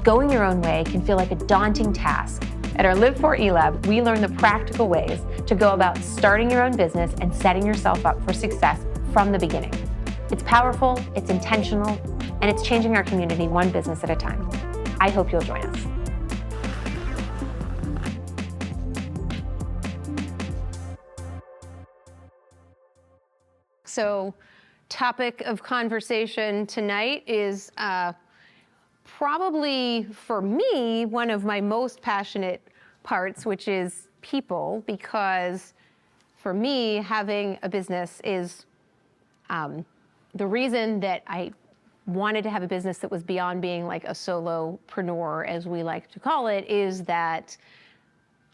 going your own way can feel like a daunting task. At our Live For eLab, we learn the practical ways to go about starting your own business and setting yourself up for success from the beginning. It's powerful, it's intentional, and it's changing our community one business at a time. I hope you'll join us. So, topic of conversation tonight is probably, for me, one of my most passionate parts, which is people, because for me, having a business is the reason that I wanted to have a business that was beyond being like a solopreneur, as we like to call it, is that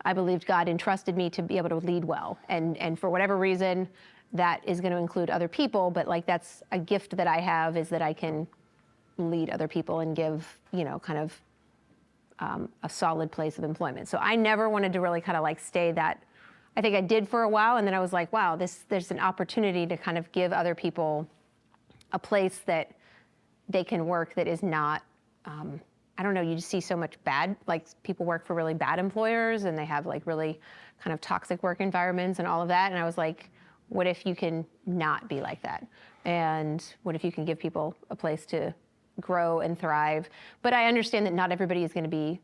I believed God entrusted me to be able to lead well. And for whatever reason, that is going to include other people, but like that's a gift that I have, is that I can lead other people and give, kind of a solid place of employment. So I never wanted to really kind of like stay that. I think I did for a while, and then I was like, wow, there's an opportunity to kind of give other people a place that they can work that is not, I don't know, you just see so much bad, like people work for really bad employers and they have like really kind of toxic work environments and all of that. And I was like, what if you can not be like that? And what if you can give people a place to grow and thrive? But I understand that not everybody is going to be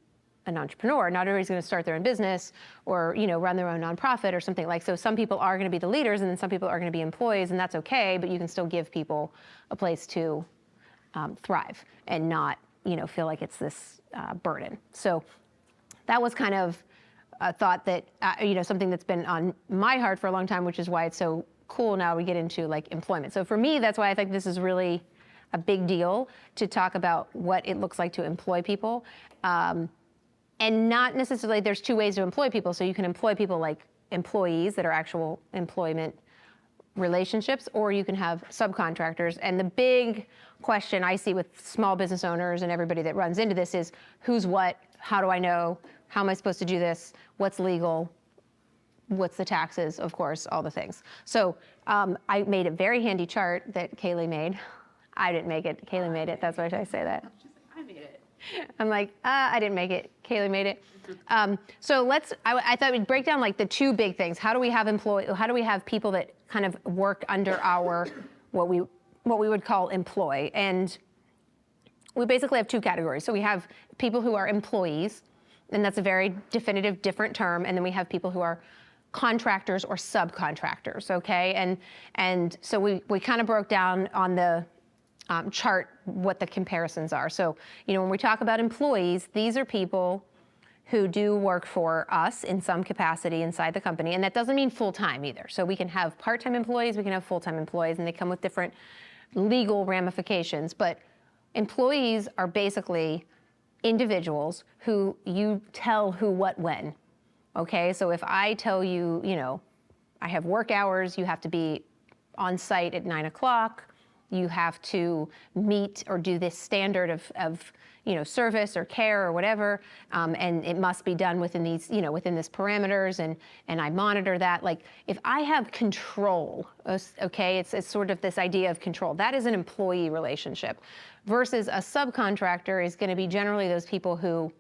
an entrepreneur. Not everybody's going to start their own business or, run their own nonprofit or something like. So some people are going to be the leaders, and then some people are going to be employees, and that's okay. But you can still give people a place to thrive and not, feel like it's this burden. So that was kind of a thought that, something that's been on my heart for a long time, which is why it's so cool now we get into like employment. So for me, that's why I think this is really a big deal to talk about what it looks like to employ people. And not necessarily, there's two ways to employ people. So you can employ people like employees that are actual employment relationships, or you can have subcontractors. And the big question I see with small business owners and everybody that runs into this is who's what, how do I know, how am I supposed to do this, what's legal, what's the taxes, of course, all the things. So I made a very handy chart that Kaylee made. I didn't make it, Kaylee made it, that's why I say that. I made it. I'm like, I didn't make it, Kaylee made it. So I thought we'd break down like the two big things. How do we have people that kind of work under our, what we would call employ? And we basically have two categories. So we have people who are employees, and that's a very definitive, different term. And then we have people who are contractors or subcontractors, okay? And so we kind of broke down on the chart what the comparisons are. So, when we talk about employees, these are people who do work for us in some capacity inside the company. And that doesn't mean full-time either. So we can have part-time employees, we can have full-time employees, and they come with different legal ramifications. But employees are basically individuals who you tell who, what, when. Okay, so if I tell you, I have work hours, you have to be on site at 9 o'clock, you have to meet or do this standard of service or care or whatever, and it must be done within these, within this parameters, and I monitor that. Like, if I have control, okay, it's sort of this idea of control. That is an employee relationship, versus a subcontractor is going to be generally those people who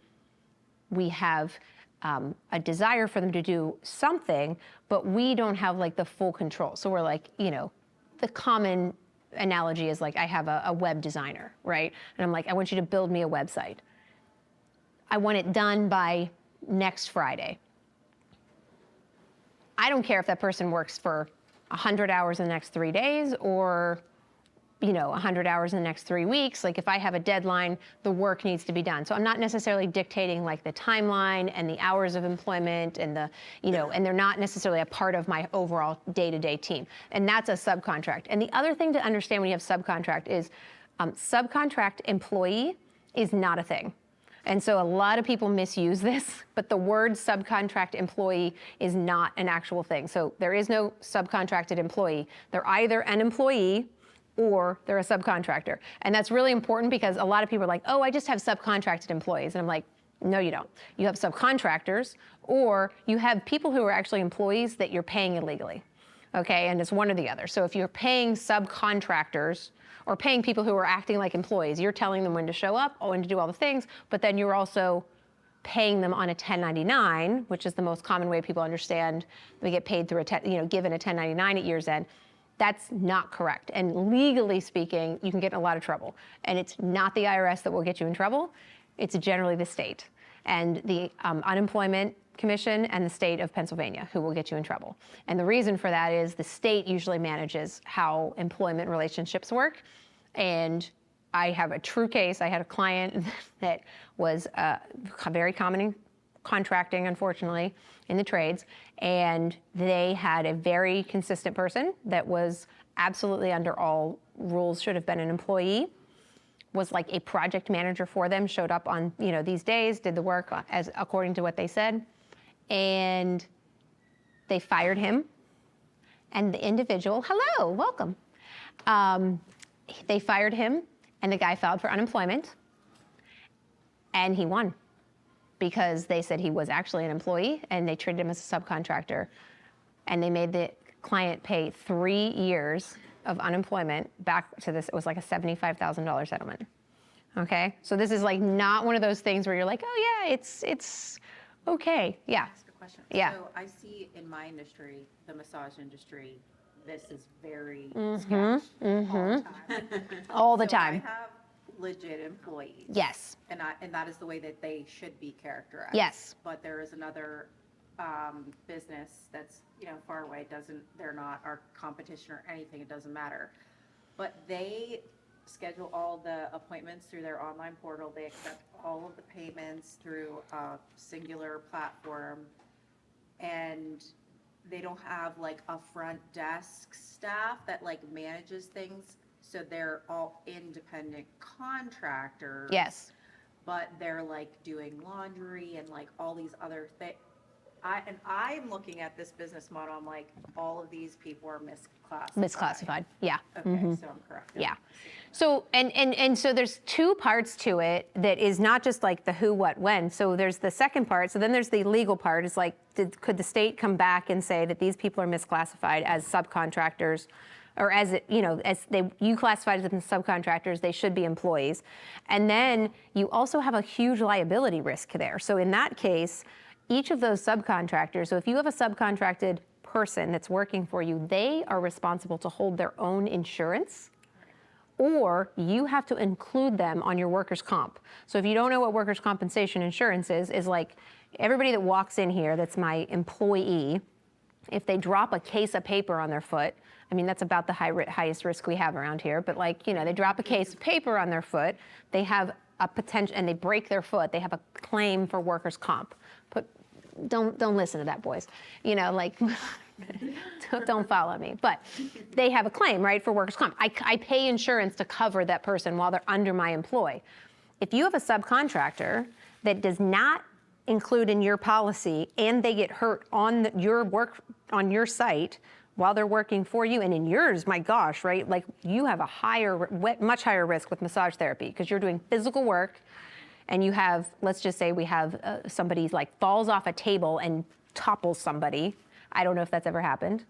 we have a desire for them to do something, but we don't have like the full control. So we're like, the common analogy is like I have a web designer, right? And I'm like, I want you to build me a website. I want it done by next Friday. I don't care if that person works for 100 hours in the next 3 days or 100 hours in the next 3 weeks. Like, if I have a deadline, the work needs to be done. So I'm not necessarily dictating like the timeline and the hours of employment and and they're not necessarily a part of my overall day-to-day team. And that's a subcontract. And the other thing to understand when you have subcontract is subcontract employee is not a thing. And so a lot of people misuse this, but the word subcontract employee is not an actual thing. So there is no subcontracted employee. They're either an employee or they're a subcontractor. And that's really important because a lot of people are like, oh, I just have subcontracted employees. And I'm like, no, you don't. You have subcontractors, or you have people who are actually employees that you're paying illegally. okay? And it's one or the other. So if you're paying subcontractors or paying people who are acting like employees, you're telling them when to show up, when to do all the things, but then you're also paying them on a 1099, which is the most common way people understand they get paid through given a 1099 at year's end. That's not correct. And legally speaking, you can get in a lot of trouble. And it's not the IRS that will get you in trouble. It's generally the state and the Unemployment Commission and the state of Pennsylvania who will get you in trouble. And the reason for that is the state usually manages how employment relationships work. And I have a true case. I had a client that was very common in contracting, unfortunately, in the trades, and they had a very consistent person that was absolutely under all rules, should have been an employee, was like a project manager for them, showed up on these days, did the work as according to what they said, and they fired him. And the individual, hello, welcome. They fired him, and the guy filed for unemployment, and he won because they said he was actually an employee, and they treated him as a subcontractor, and they made the client pay 3 years of unemployment back to this. It was like a $75,000 settlement. Okay, so this is like not one of those things where you're like, oh yeah, it's okay. Yeah. Ask a question. Yeah. So I see in my industry, the massage industry, this is very sketch all the time. All the So time. I have legit employees. Yes. And that is the way that they should be characterized. Yes. But there is another business that's far away. They're not our competition or anything. It doesn't matter. But they schedule all the appointments through their online portal. They accept all of the payments through a singular platform, and they don't have like a front desk staff that like manages things. So they're all independent contractors. Yes. But they're like doing laundry and like all these other things. I'm looking at this business model. I'm like, all of these people are misclassified. Misclassified. Yeah. Okay, so I'm correct. Yeah. So and so there's two parts to it that is not just like the who, what, when. So there's the second part. So then there's the legal part. It's like, could the state come back and say that these people are misclassified as subcontractors, or as you classified them as subcontractors, they should be employees. And then you also have a huge liability risk there. So in that case, each of those subcontractors, so if you have a subcontracted person that's working for you, they are responsible to hold their own insurance, or you have to include them on your workers' comp. So if you don't know what workers' compensation insurance is like everybody that walks in here that's my employee, if they drop a case of paper on their foot, I mean, that's about the highest risk we have around here, but they drop a case of paper on their foot, they have a potential, and they break their foot, they have a claim for workers' comp. Don't listen to that, boys. Don't follow me. But they have a claim, right, for workers' comp. I pay insurance to cover that person while they're under my employ. If you have a subcontractor that does not include in your policy and they get hurt on your site while they're working for you, and in yours, my gosh, right? Like you have a much higher risk with massage therapy because you're doing physical work. And you have, let's just say we have somebody like falls off a table and topples somebody. I don't know if that's ever happened.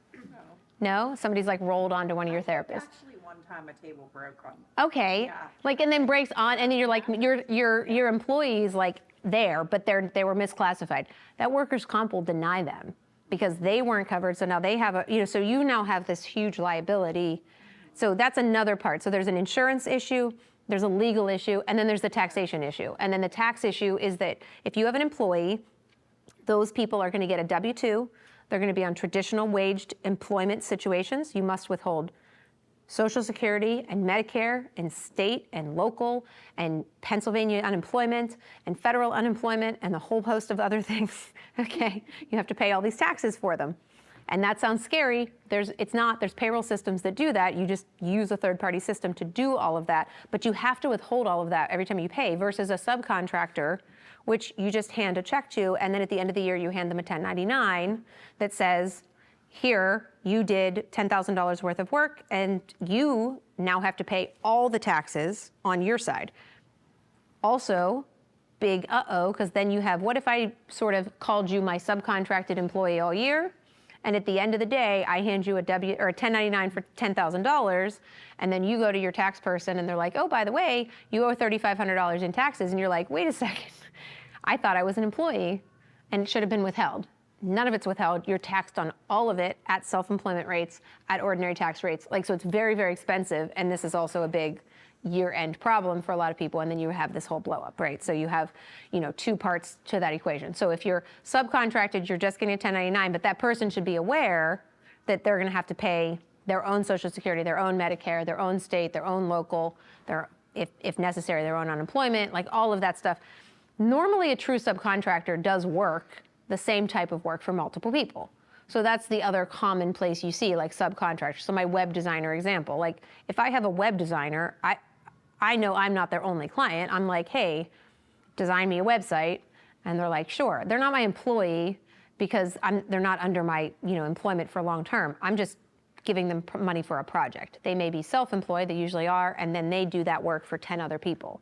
No? Somebody's like rolled onto one of your therapists. Actually, one time a table broke on. Okay. Yeah. And then breaks on, and then you're like, your employee's like there, but they were misclassified. That workers' comp will deny them because they weren't covered. So now they have so you now have this huge liability. So that's another part. So there's an insurance issue. There's a legal issue, and then there's the taxation issue. And then the tax issue is that if you have an employee, those people are going to get a W-2. They're going to be on traditional waged employment situations. You must withhold Social Security and Medicare and state and local and Pennsylvania unemployment and federal unemployment and a whole host of other things. Okay, you have to pay all these taxes for them. And that sounds scary. There's payroll systems that do that. You just use a third-party system to do all of that. But you have to withhold all of that every time you pay versus a subcontractor, which you just hand a check to, and then at the end of the year, you hand them a 1099 that says, here, you did $10,000 worth of work, and you now have to pay all the taxes on your side. Also, big uh-oh, because then you have, what if I sort of called you my subcontracted employee all year? And at the end of the day, I hand you a 1099 for $10,000, and then you go to your tax person and they're like, oh, by the way, you owe $3,500 in taxes. And you're like, wait a second, I thought I was an employee and it should have been withheld. None of it's withheld. You're taxed on all of it at self-employment rates, at ordinary tax rates. So it's very, very expensive. And this is also a big year-end problem for a lot of people. And then you have this whole blow up, right? So you have, two parts to that equation. So if you're subcontracted, you're just getting a 1099, but that person should be aware that they're going to have to pay their own Social Security, their own Medicare, their own state, their own local, if necessary, their own unemployment, like all of that stuff. Normally, a true subcontractor does work the same type of work for multiple people. So that's the other common place you see, like subcontractors. So my web designer example, like if I have a web designer, I know I'm not their only client. I'm like, hey, design me a website. And they're like, sure. They're not my employee because they're not under my employment for long term. I'm just giving them money for a project. They may be self-employed, they usually are, and then they do that work for 10 other people.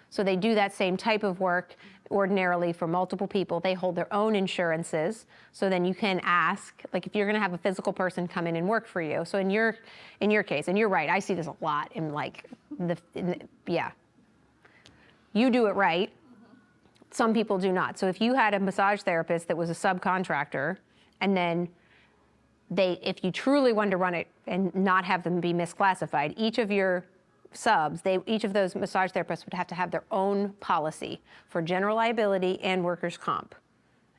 So they do that same type of work ordinarily for multiple people. They hold their own insurances. So then you can ask, like if you're going to have a physical person come in and work for you. So in your case, and you're right, I see this a lot in you do it right. Some people do not. So if you had a massage therapist that was a subcontractor, and then if you truly wanted to run it and not have them be misclassified, each of your subs, each of those massage therapists would have to have their own policy for general liability and workers' comp.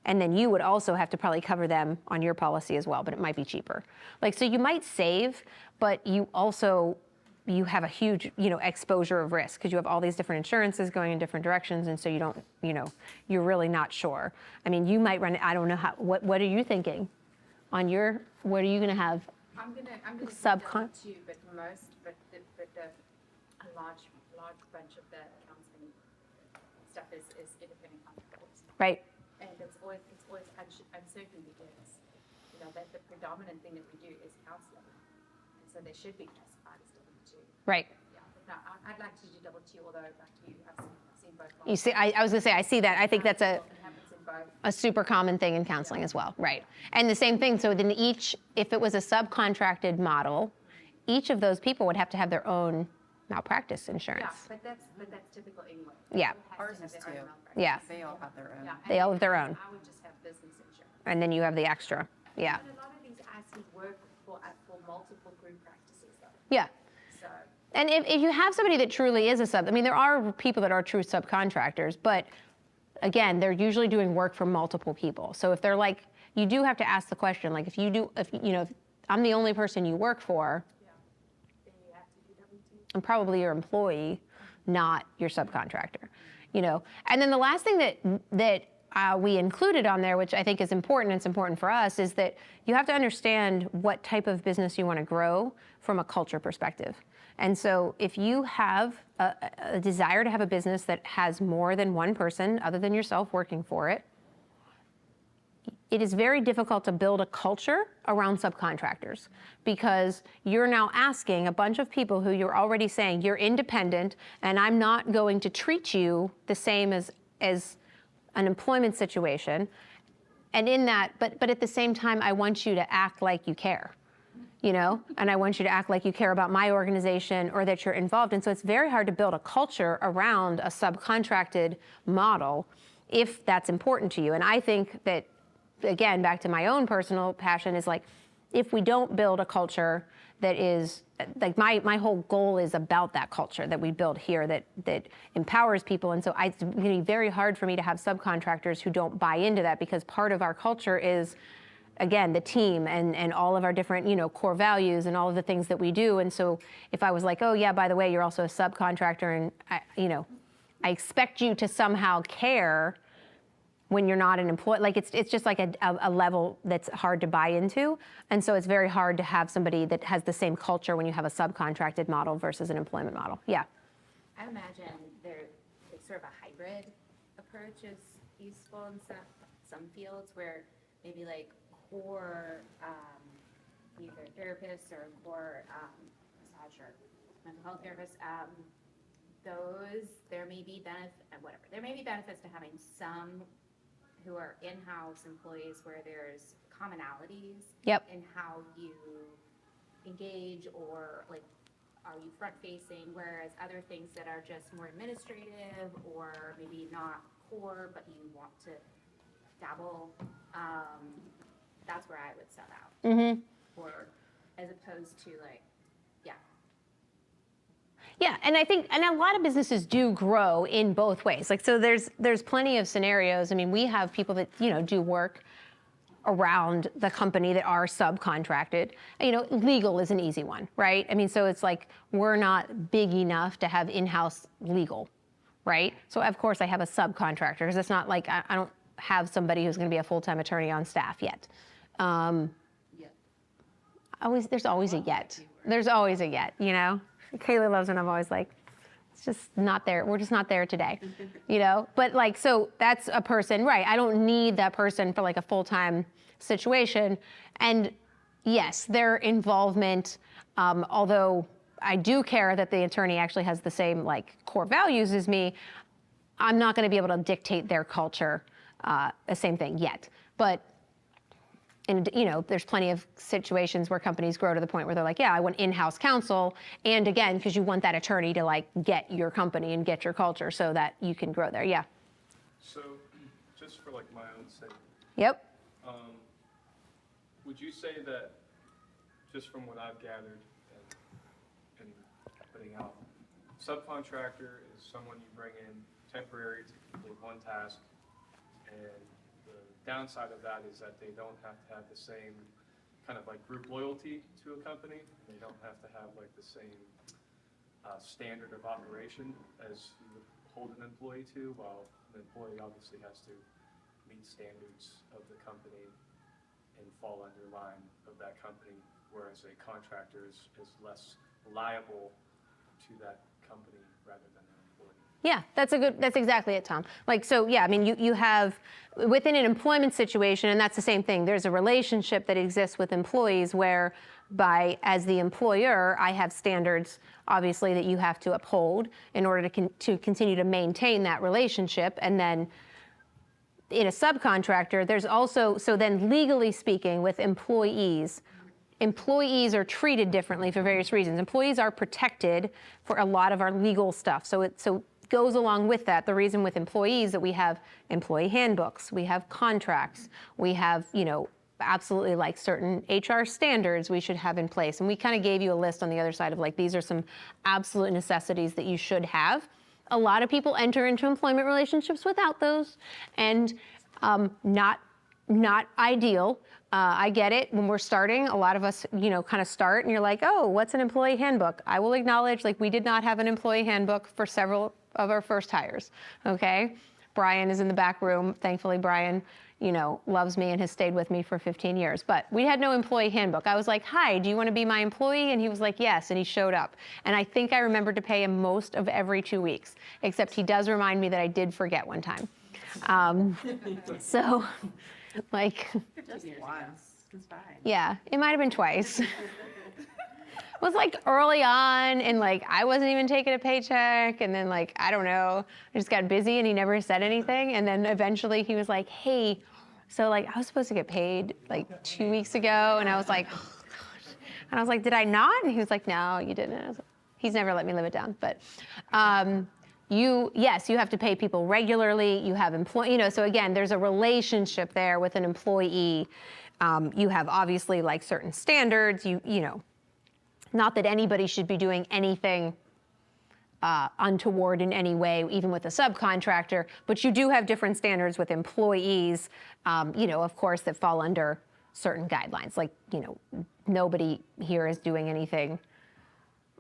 And then you would also have to probably cover them on your policy as well, but it might be cheaper. So you might save, but you have a huge, exposure of risk because you have all these different insurances going in different directions, and so you don't, you're really not sure. I mean, you might run, I don't know what are you thinking on what are you going to have? I'm gonna Subcon too, but a large bunch of the counseling stuff is independent contractors. Right. And it's always uncertain because, that the predominant thing that we do is counseling. And so they should be classified as W2. Right. Yeah, but no, I'd like to do W2, although like you, I've seen both. You see, I was going to say, I see that. I think that's It happens in both. a super common thing in counseling as well. Right. And the same thing, so then if it was a subcontracted model, each of those people would have to have their own malpractice insurance. Yeah, but that's typical anyway. Yeah. Ours is too. Yeah. They all have their own. Yeah, They all have their own. I would just have business insurance. And then you have the extra. Yeah. But a lot of these I see work for multiple group practices though. Yeah. So And if you have somebody that truly is a sub, I mean, there are people that are true subcontractors, but again, they're usually doing work for multiple people. So if they're like, you do have to ask the question, like if I'm the only person you work for, then you have to do W2. I'm probably your employee, not your subcontractor, And then the last thing that we included on there, which I think is important, it's important for us, is that you have to understand what type of business you want to grow from a culture perspective. And so if you have a desire to have a business that has more than one person other than yourself working for it, it is very difficult to build a culture around subcontractors because you're now asking a bunch of people who you're already saying you're independent and I'm not going to treat you the same as an employment situation. And in that, but at the same time, I want you to act like you care, and I want you to act like you care about my organization or that you're involved. And so it's very hard to build a culture around a subcontracted model if that's important to you. And I think that, again, back to my own personal passion is like, if we don't build a culture that is, like my whole goal is about that culture that we build here that empowers people. And so it's going to be very hard for me to have subcontractors who don't buy into that because part of our culture is, again, the team and all of our different, core values and all of the things that we do. And so if I was like, oh yeah, by the way, you're also a subcontractor and I expect you to somehow care when you're not an employee, like it's just like a level that's hard to buy into. And so it's very hard to have somebody that has the same culture when you have a subcontracted model versus an employment model. Yeah. I imagine there's sort of a hybrid approach is useful in some fields where maybe like core either therapists or core massage or mental health therapists, there may be benefits to having some who are in-house employees where there's commonalities Yep. in how you engage, or like, are you front facing, whereas other things that are just more administrative or maybe not core, but you want to dabble, that's where I would sell out. Mm-hmm. Or as opposed to like, yeah. Yeah, and I think, and a lot of businesses do grow in both ways. Like, so there's plenty of scenarios. I mean, we have people that, you know, do work around the company that are subcontracted. You know, legal is an easy one, right? I mean, so it's like, we're not big enough to have in-house legal, right? So of course I have a subcontractor, because it's not like I don't have somebody who's gonna be a full-time attorney on staff yet. There's always a yet. There's always a yet, you know? Kayla loves when I'm always like, it's just not there. We're just not there today, you know? But like, so that's a person, right? I don't need that person for like a full-time situation. And yes, their involvement, although I do care that the attorney actually has the same like core values as me, I'm not gonna be able to dictate their culture, the same thing yet. But and you know, there's plenty of situations where companies grow to the point where they're like, yeah, I want in-house counsel. And again, because you want that attorney to like get your company and get your culture so that you can grow there. Yeah. So, just for like my own sake, Yep. would you say that, just from what I've gathered and putting out, subcontractor is someone you bring in temporary to complete one task, and the downside of that is that they don't have to have the same kind of like group loyalty to a company, and they don't have to have like the same standard of operation as you would hold an employee to, while an employee obviously has to meet standards of the company and fall under line of that company, whereas a contractor is less liable to that company rather than an employee. Yeah, that's exactly it, Tom. Like, so yeah, I mean, you have, within an employment situation, and that's the same thing, there's a relationship that exists with employees where as the employer, I have standards, obviously, that you have to uphold in order to continue to maintain that relationship. And then in a subcontractor, there's also, so then legally speaking, with employees are treated differently for various reasons. Employees are protected for a lot of our legal stuff. So it goes along with that. The reason with employees that we have employee handbooks, we have contracts, we have, you know, absolutely like certain HR standards we should have in place. And we kind of gave you a list on the other side of like, these are some absolute necessities that you should have. A lot of people enter into employment relationships without those, and not ideal. I get it. When we're starting, a lot of us, you know, kind of start and you're like, oh, what's an employee handbook? I will acknowledge, like, we did not have an employee handbook for several of our first hires, okay? Brian is in the back room. Thankfully, Brian, you know, loves me and has stayed with me for 15 years. But we had no employee handbook. I was like, hi, do you want to be my employee? And he was like, yes, and he showed up. And I think I remembered to pay him most of every 2 weeks, except he does remind me that I did forget one time. So, like... Just once, it's fine. Yeah, it might have been twice. It was like early on, and like I wasn't even taking a paycheck, and then like, I don't know, I just got busy and he never said anything. And then eventually he was like, hey, so like I was supposed to get paid like 2 weeks ago, and I was like, oh, gosh. And I was like, did I not? And he was like, no, you didn't. I was like, he's never let me live it down. But yes, you have to pay people regularly. You have you know, so again, there's a relationship there with an employee. You have obviously like certain standards, you know, not that anybody should be doing anything untoward in any way, even with a subcontractor, but you do have different standards with employees, you know, of course, that fall under certain guidelines. Like, you know, nobody here is doing anything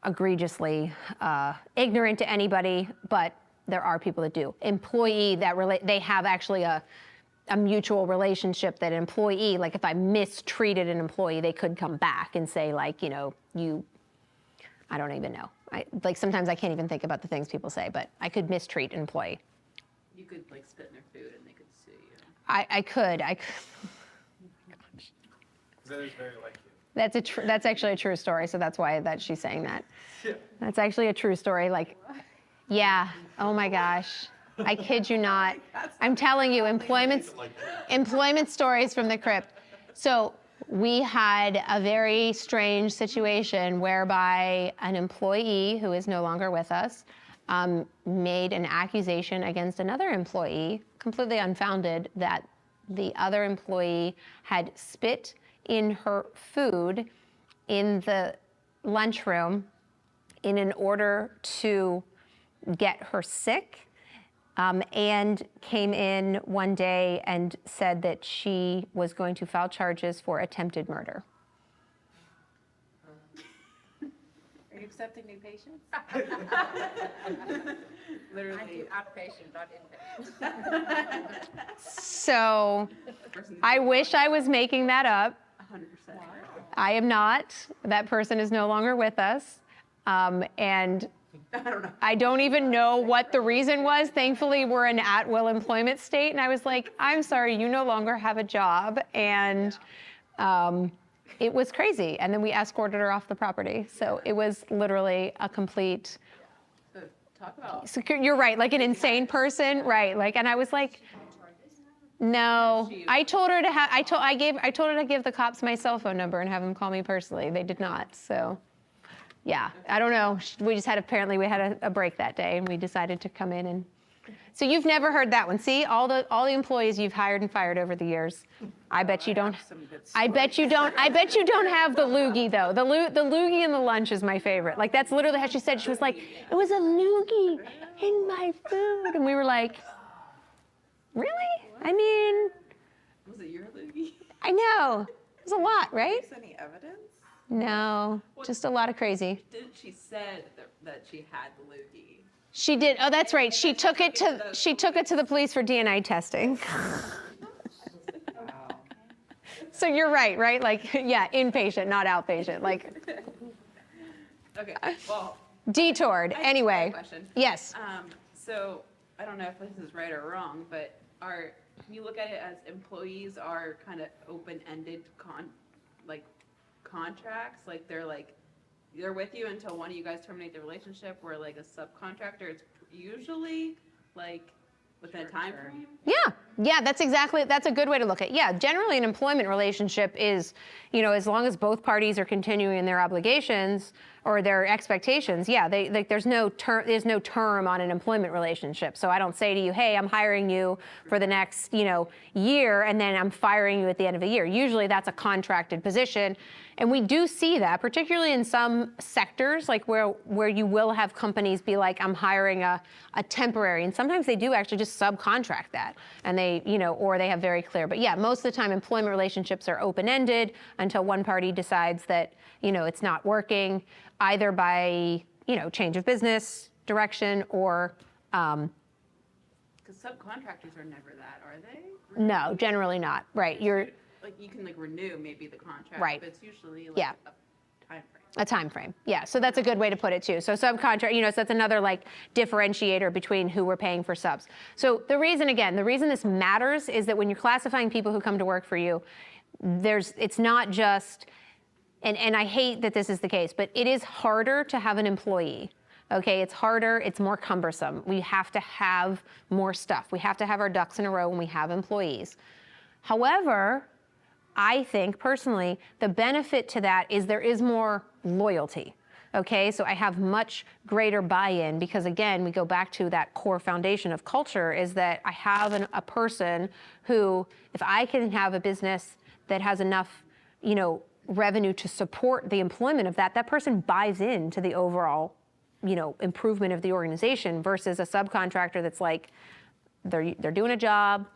egregiously ignorant to anybody, but there are people that do. Employee, they have actually a mutual relationship that an employee, like if I mistreated an employee, they could come back and say like, you know, I don't even know. Like sometimes I can't even think about the things people say, but I could mistreat an employee. You could like spit in their food and they could sue you. I could. That is very like you. That's actually a true story, so that's why she's saying that. Yeah. That's actually a true story. Like, yeah. Oh my gosh. I kid you not. I'm telling you, employment stories from the crypt. So we had a very strange situation whereby an employee who is no longer with us made an accusation against another employee, completely unfounded, that the other employee had spit in her food in the lunchroom in order to get her sick, and came in one day and said that she was going to file charges for attempted murder. Are you accepting new patients? Literally. Outpatient, not inpatient. So I wish I was making that up. 100%. I am not. That person is no longer with us. And I don't know. I don't even know what the reason was. Thankfully, we're an at-will employment state. And I was like, I'm sorry, you no longer have a job. And it was crazy. And then we escorted her off the property. So it was literally a complete, So talk about. so you're right, like an insane person, right? Like, and I was like, no. I told her to have, I told her to give the cops my cell phone number and have them call me personally. They did not. So yeah, I don't know. We just had, apparently we had a break that day and we decided to come in and, so you've never heard that one. See, all the employees you've hired and fired over the years. I bet you don't. I bet you don't have the loogie though. The loogie in the lunch is my favorite. Like that's literally how she said. She was like, it was a loogie in my food, and we were like, really? I mean, Was it your loogie? I know. It's a lot, right? Is any evidence? No, just a lot of crazy. Didn't she said that she had the loogie? She did. Oh, that's right. She took it to the police for DNA testing. Wow. So you're right, right? Like, yeah, inpatient, not outpatient. Like, Okay, well. detoured. I have a Anyway, question. yes. So I don't know if this is right or wrong, but can you look at it as employees are kind of open-ended contracts? Like they're with you until one of you guys terminate the relationship, where like a subcontractor, it's usually like within a time frame? Yeah, that's a good way to look at it. Yeah, generally an employment relationship is, as long as both parties are continuing their obligations or their expectations, yeah, there's no term on an employment relationship. So I don't say to you, hey, I'm hiring you for the next, year, and then I'm firing you at the end of the year. Usually that's a contracted position. And we do see that, particularly in some sectors, like where you will have companies be like, I'm hiring a temporary, and sometimes they do actually just subcontract that, and they, or they have very clear. But yeah, most of the time employment relationships are open-ended until one party decides that, it's not working, either by, change of business direction or. Because subcontractors are never that, are they? No, generally not. Right. Like you can renew maybe the contract, Right. but it's usually like Yeah. a time frame. A time frame, yeah. So that's a good way to put it too. So subcontract, so that's another like differentiator between who we're paying for subs. So the reason this matters is that when you're classifying people who come to work for you, it's not just, and I hate that this is the case, but it is harder to have an employee. Okay, it's harder, it's more cumbersome. We have to have more stuff. We have to have our ducks in a row when we have employees. However, I think personally, the benefit to that is there is more loyalty. Okay, so I have much greater buy-in because again, we go back to that core foundation of culture is that I have a person who, if I can have a business that has enough, revenue to support the employment of that person buys into the overall, improvement of the organization versus a subcontractor that's like, they're doing a job,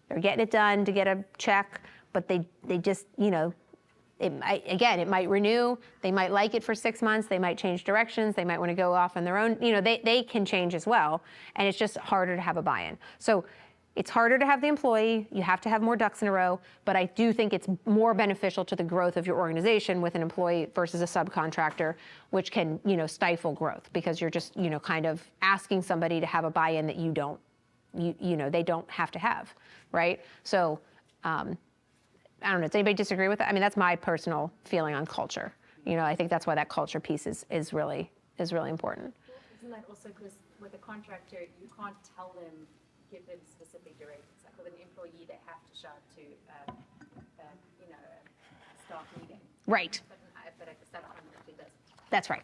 they're getting it done to get a check, but they just, it might renew, they might like it for 6 months, they might change directions, they might want to go off on their own, they can change as well, and it's just harder to have a buy-in. So it's harder to have the employee, you have to have more ducks in a row, but I do think it's more beneficial to the growth of your organization with an employee versus a subcontractor, which can, stifle growth because you're just, kind of asking somebody to have a buy-in that they don't have to have, right? So, I don't know, does anybody disagree with that? I mean, that's my personal feeling on culture. I think that's why that culture piece is really important. Isn't that also because with a contractor, you can't give them specific directions. Like with an employee, they have to show up to you know, a staff meeting. Right. But like a subcontractor doesn't. That's right.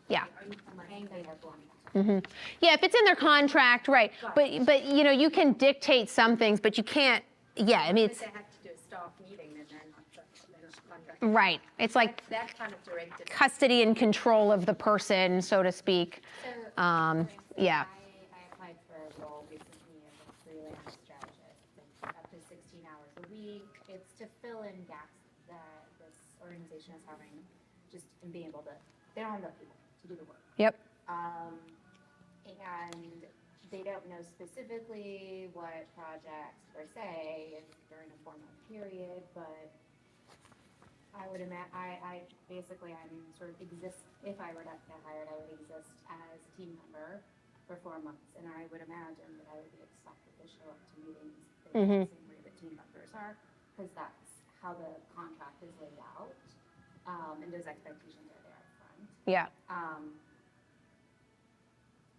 Yeah. Are you paying them or going? Yeah, if it's in their contract, right. But you know, you can dictate some things, but you can't. Yeah, I mean, If it's they have to do a staff meeting, then they're not contracted. right. It's like That kind of directed. custody and control of the person, so to speak. So, Um, yeah. I applied for a role recently as a freelance strategist, like up to 16 hours a week. It's to fill in gaps that this organization is having, just in being able to, they don't have enough people to do the work. Yep. And they don't know specifically what projects per se during a 4-month period, but I would imagine, I basically, I'm sort of if I were to get hired, I would exist as a team member for 4 months, and I would imagine that I would be expected to show up to meetings the exact same way that team members are, because that's how the contract is laid out, and those expectations are there up front. Yeah.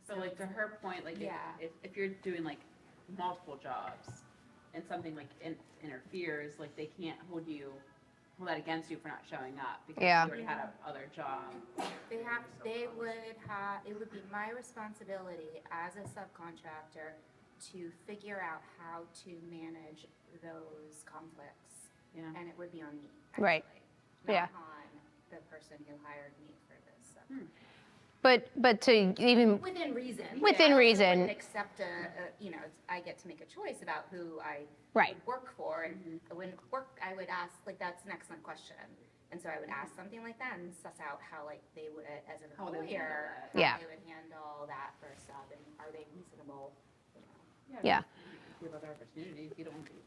So like to her point, like Yeah. if you're doing like multiple jobs and something like interferes, like they can't hold that against you for not showing up because Yeah. you already had a other job. It would be my responsibility as a subcontractor to figure out how to manage those conflicts. Yeah. And it would be on me. Right. actually, Yeah. Not on the person who hired me for this. So. But to even Within reason. Within I also reason. wouldn't accept I get to make a choice about who I Right. would work for, and when work, I would ask, like, that's an excellent question. And so I would ask something like that and suss out how, like, they would, as an How they would employer, handle how Yeah. they would handle that for a sub, and are they reasonable, you know? Yeah. You have other opportunities. You don't want to be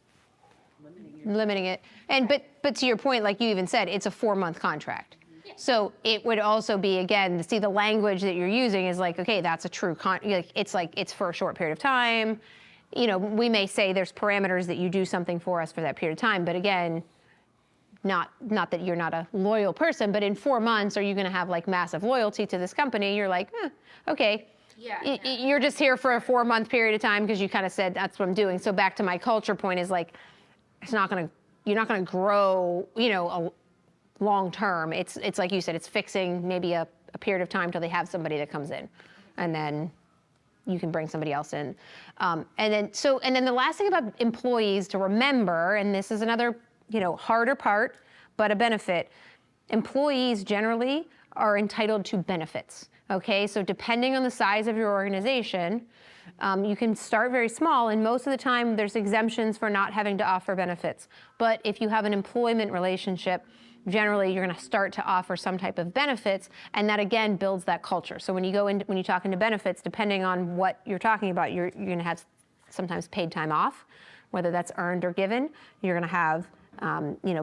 limiting your. limiting it. And but to your point, like you even said, it's a 4-month contract. Yeah. So it would also be, again, see, the language that you're using is like, okay, that's a true it's for a short period of time. You know, we may say there's parameters that you do something for us for that period of time, but again, not that you're not a loyal person, but in 4 months, are you going to have like massive loyalty to this company? You're like, okay. Yeah, You're just here for a 4-month period of time because you kind of said that's what I'm doing. So back to my culture point is like, you're not going to grow, you know, long term. It's like you said, it's fixing maybe a period of time till they have somebody that comes in, and then you can bring somebody else in. And then the last thing about employees to remember, and this is another, you know, harder part, but a benefit. Employees generally are entitled to benefits. Okay, so depending on the size of your organization, you can start very small, and most of the time there's exemptions for not having to offer benefits. But if you have an employment relationship, generally you're going to start to offer some type of benefits, and that again builds that culture. So when you talk into benefits, depending on what you're talking about, you're going to have sometimes paid time off, whether that's earned or given. You're going to have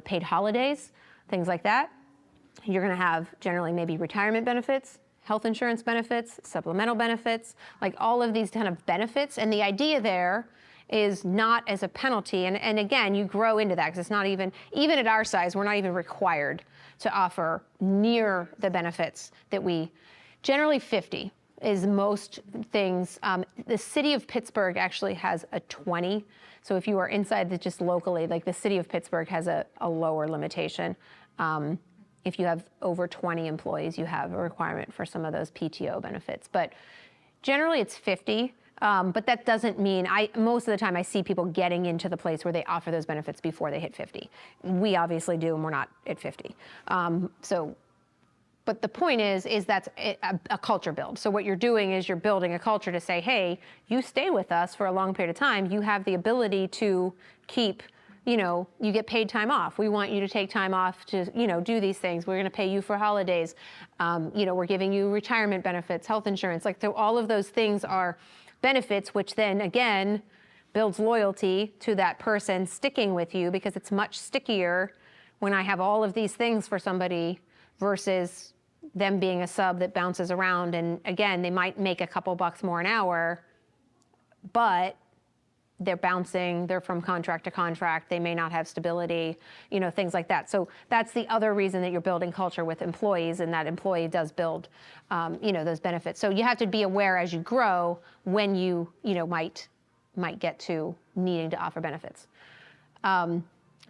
paid holidays, things like that. You're going to have generally maybe retirement benefits, health insurance benefits, supplemental benefits, like all of these kind of benefits. And the idea there is not as a penalty. And again, you grow into that because it's not even at our size, we're not even required to offer near the benefits that we, generally 50 is most things. The city of Pittsburgh actually has a 20. So if you are inside just locally, like the city of Pittsburgh has a lower limitation. If you have over 20 employees, you have a requirement for some of those PTO benefits. But generally it's 50. But that doesn't mean, most of the time I see people getting into the place where they offer those benefits before they hit 50. We obviously do, and we're not at 50. But the point is that's a culture build. So what you're doing is you're building a culture to say, hey, you stay with us for a long period of time. You have the ability to keep, you get paid time off. We want you to take time off to, do these things. We're going to pay you for holidays. We're giving you retirement benefits, health insurance. Like, so all of those things are benefits, which then again builds loyalty to that person sticking with you, because it's much stickier when I have all of these things for somebody versus them being a sub that bounces around. And again, they might make a couple bucks more an hour, but they're bouncing, they're from contract to contract, they may not have stability, things like that. So that's the other reason that you're building culture with employees, and that employee does build, those benefits. So you have to be aware as you grow when you, might get to needing to offer benefits.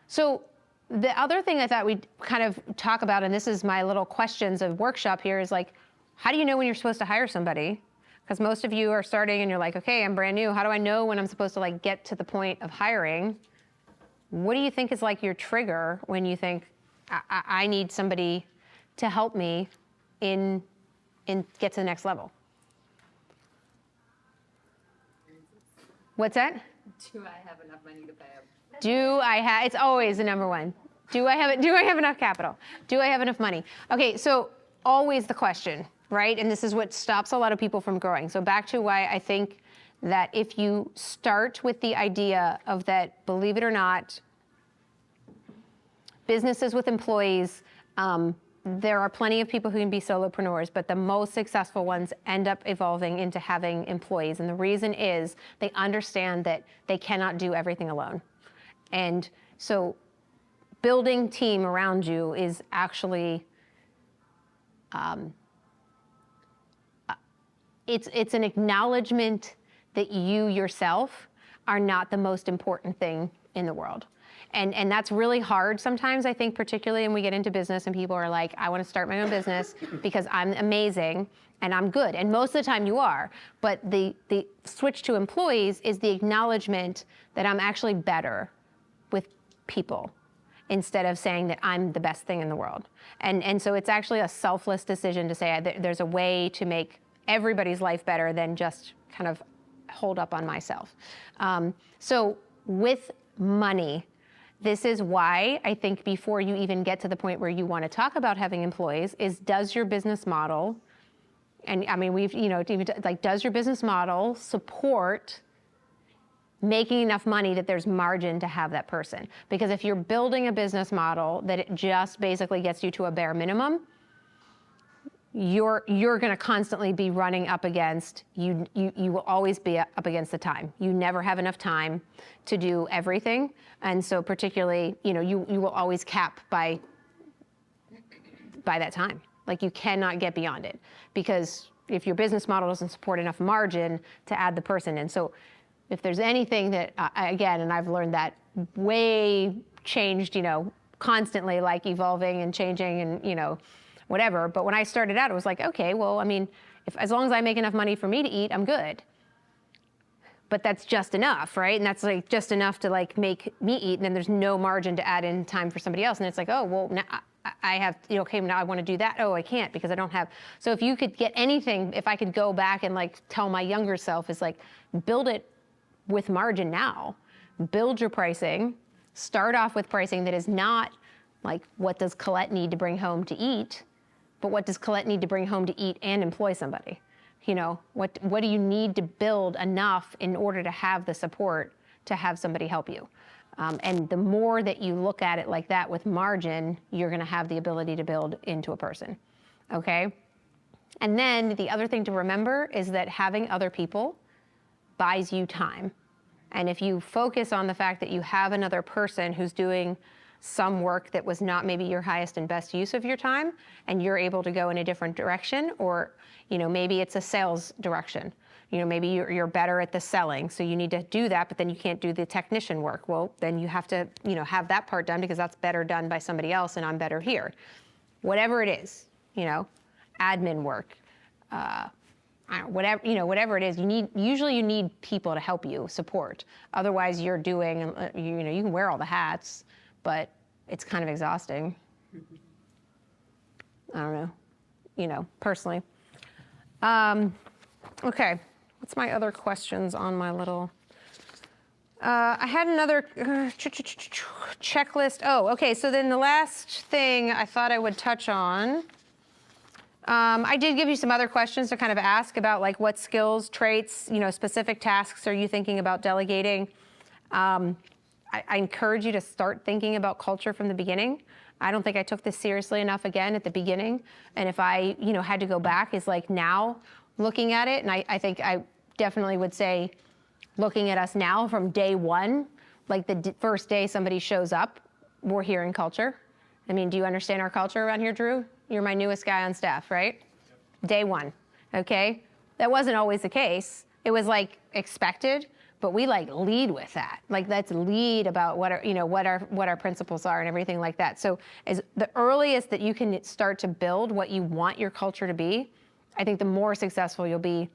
So the other thing I thought we'd kind of talk about, and this is my little questions of workshop here, is like, how do you know when you're supposed to hire somebody? Because most of you are starting and you're like, okay, I'm brand new. How do I know when I'm supposed to like get to the point of hiring? What do you think is like your trigger when you think, I need somebody to help me in get to the next level? What's that? Do I have enough money to pay them? Do I have, it's always the number one. Do I have enough capital? Do I have enough money? Okay, so always the question, right? And this is what stops a lot of people from growing. So back to why I think that if you start with the idea of that, believe it or not, businesses with employees, there are plenty of people who can be solopreneurs, but the most successful ones end up evolving into having employees. And the reason is they understand that they cannot do everything alone. And so building team around you is actually, it's an acknowledgement that you yourself are not the most important thing in the world. And that's really hard sometimes, I think, particularly when we get into business and people are like, I want to start my own business because I'm amazing and I'm good. And most of the time you are. But the switch to employees is the acknowledgement that I'm actually better with people instead of saying that I'm the best thing in the world. And so it's actually a selfless decision to say there's a way to make everybody's life better than just kind of hold up on myself. So with money, this is why I think before you even get to the point where you want to talk about having employees is, does your business model, and I mean, we've, does your business model support making enough money that there's margin to have that person? Because if you're building a business model that it just basically gets you to a bare minimum, you're going to constantly be running up against, you will always be up against the time. You never have enough time to do everything. And so particularly, you will always cap by that time. Like you cannot get beyond it because if your business model doesn't support enough margin to add the person in. So if there's anything that, again, and I've learned that way changed, constantly, like evolving and changing and, whatever. But when I started out, it was like, okay, well, I mean, as long as I make enough money for me to eat, I'm good. But that's just enough, right? And that's like just enough to like make me eat, and then there's no margin to add in time for somebody else. And it's like, oh, well, now I have, okay, now I want to do that. Oh, I can't because I don't have. So if you could get anything, if I could go back and like tell my younger self is like, build it with margin now. Build your pricing. Start off with pricing that is not like, what does Colette need to bring home to eat? But what does Colette need to bring home to eat and employ somebody? What do you need to build enough in order to have the support to have somebody help you? And the more that you look at it like that with margin, you're going to have the ability to build into a person, okay? And then the other thing to remember is that having other people buys you time. And if you focus on the fact that you have another person who's doing some work that was not maybe your highest and best use of your time, and you're able to go in a different direction, or maybe it's a sales direction. Maybe you're better at the selling, so you need to do that, but then you can't do the technician work. Well, then you have to have that part done because that's better done by somebody else, and I'm better here. Whatever it is, admin work, whatever it is, usually you need people to help you support. Otherwise, you're doing, you can wear all the hats, but it's kind of exhausting. I don't know, personally. Okay, what's my other questions on my little, I had another checklist. Oh, okay, so then the last thing I thought I would touch on, I did give you some other questions to kind of ask about like what skills, traits, specific tasks are you thinking about delegating? I encourage you to start thinking about culture from the beginning. I don't think I took this seriously enough again at the beginning. And if I, had to go back is like now looking at it. And I think I definitely would say looking at us now from day one, like the first day somebody shows up, we're hearing culture. I mean, do you understand our culture around here, Drew? You're my newest guy on staff, right? Day one, okay? That wasn't always the case. It was like expected, but we like lead with that. Like let's lead about what our principles are and everything like that. So as the earliest that you can start to build what you want your culture to be, I think the more successful you'll be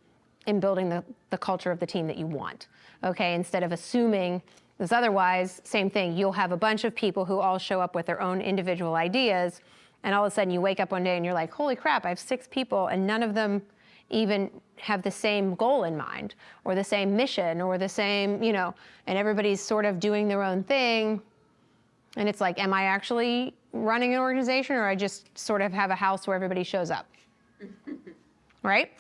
in building the culture of the team that you want. Okay, instead of assuming, because otherwise, same thing, you'll have a bunch of people who all show up with their own individual ideas, and all of a sudden you wake up one day and you're like, holy crap, I have 6 people and none of them even have the same goal in mind or the same mission or the same, and everybody's sort of doing their own thing. And it's like, am I actually running an organization, or I just sort of have a house where everybody shows up? Right?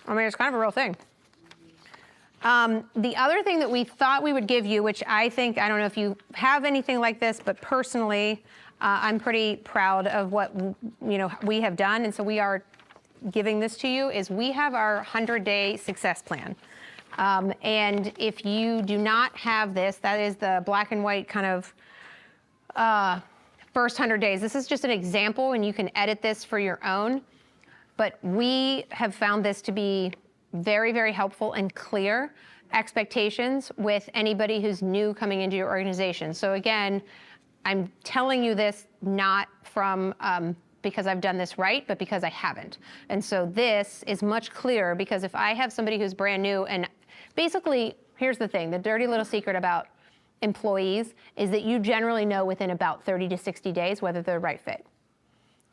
I mean, it's kind of a real thing. The other thing that we thought we would give you, which I don't know if you have anything like this, but personally, I'm pretty proud of what we have done, and so we are giving this to you, is we have our 100-day success plan. And if you do not have this, that is the black and white kind of first 100 days. This is just an example, and you can edit this for your own. But we have found this to be very, very helpful and clear expectations with anybody who's new coming into your organization. So again, I'm telling you this not from because I've done this right, but because I haven't. And so this is much clearer, because if I have somebody who's brand new, and basically, here's the thing, the dirty little secret about employees is that you generally know within about 30 to 60 days whether they're the right fit.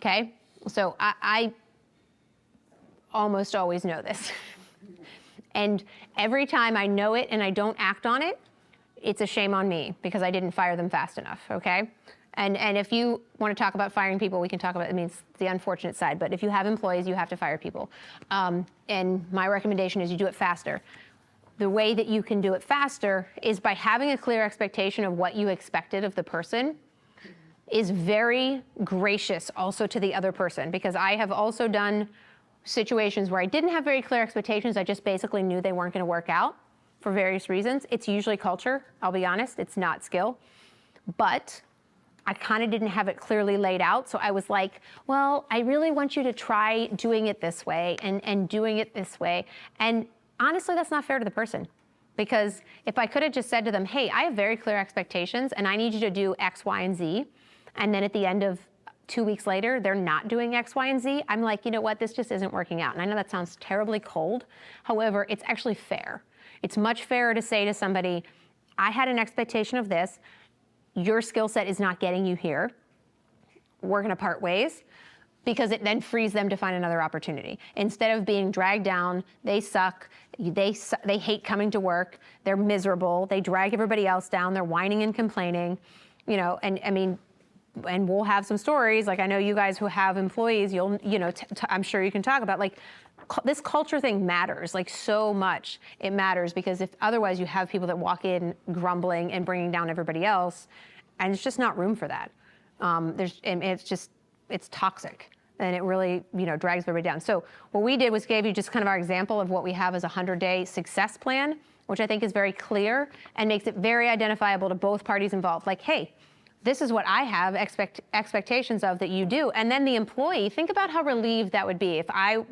Okay? So I almost always know this. And every time I know it and I don't act on it, it's a shame on me because I didn't fire them fast enough, okay? And if you want to talk about firing people, we can talk about, the unfortunate side, but if you have employees, you have to fire people. And my recommendation is you do it faster. The way that you can do it faster is by having a clear expectation of what you expected of the person is very gracious also to the other person, because I have also done situations where I didn't have very clear expectations. I just basically knew they weren't going to work out for various reasons. It's usually culture, I'll be honest. It's not skill. But I kind of didn't have it clearly laid out. So I was like, well, I really want you to try doing it this way and doing it this way. And honestly, that's not fair to the person. Because if I could have just said to them, hey, I have very clear expectations and I need you to do X, Y, and Z. And then at the end of 2 weeks later, they're not doing X, Y, and Z. I'm like, you know what? This just isn't working out. And I know that sounds terribly cold. However, it's actually fair. It's much fairer to say to somebody, I had an expectation of this. Your skill set is not getting you here. We're going to part ways, because it then frees them to find another opportunity. Instead of being dragged down, they suck, they hate coming to work, they're miserable, they drag everybody else down, they're whining and complaining, and we'll have some stories, like I know you guys who have employees, I'm sure you can talk about, like, this culture thing matters, like so much. It matters because if otherwise you have people that walk in grumbling and bringing down everybody else, and it's just not room for that. It's toxic, and it really, drags everybody down. So what we did was gave you just kind of our example of what we have as a 100-day success plan, which I think is very clear and makes it very identifiable to both parties involved. Like, hey, this is what I have expectations of that you do. And then the employee, think about how relieved that would be if I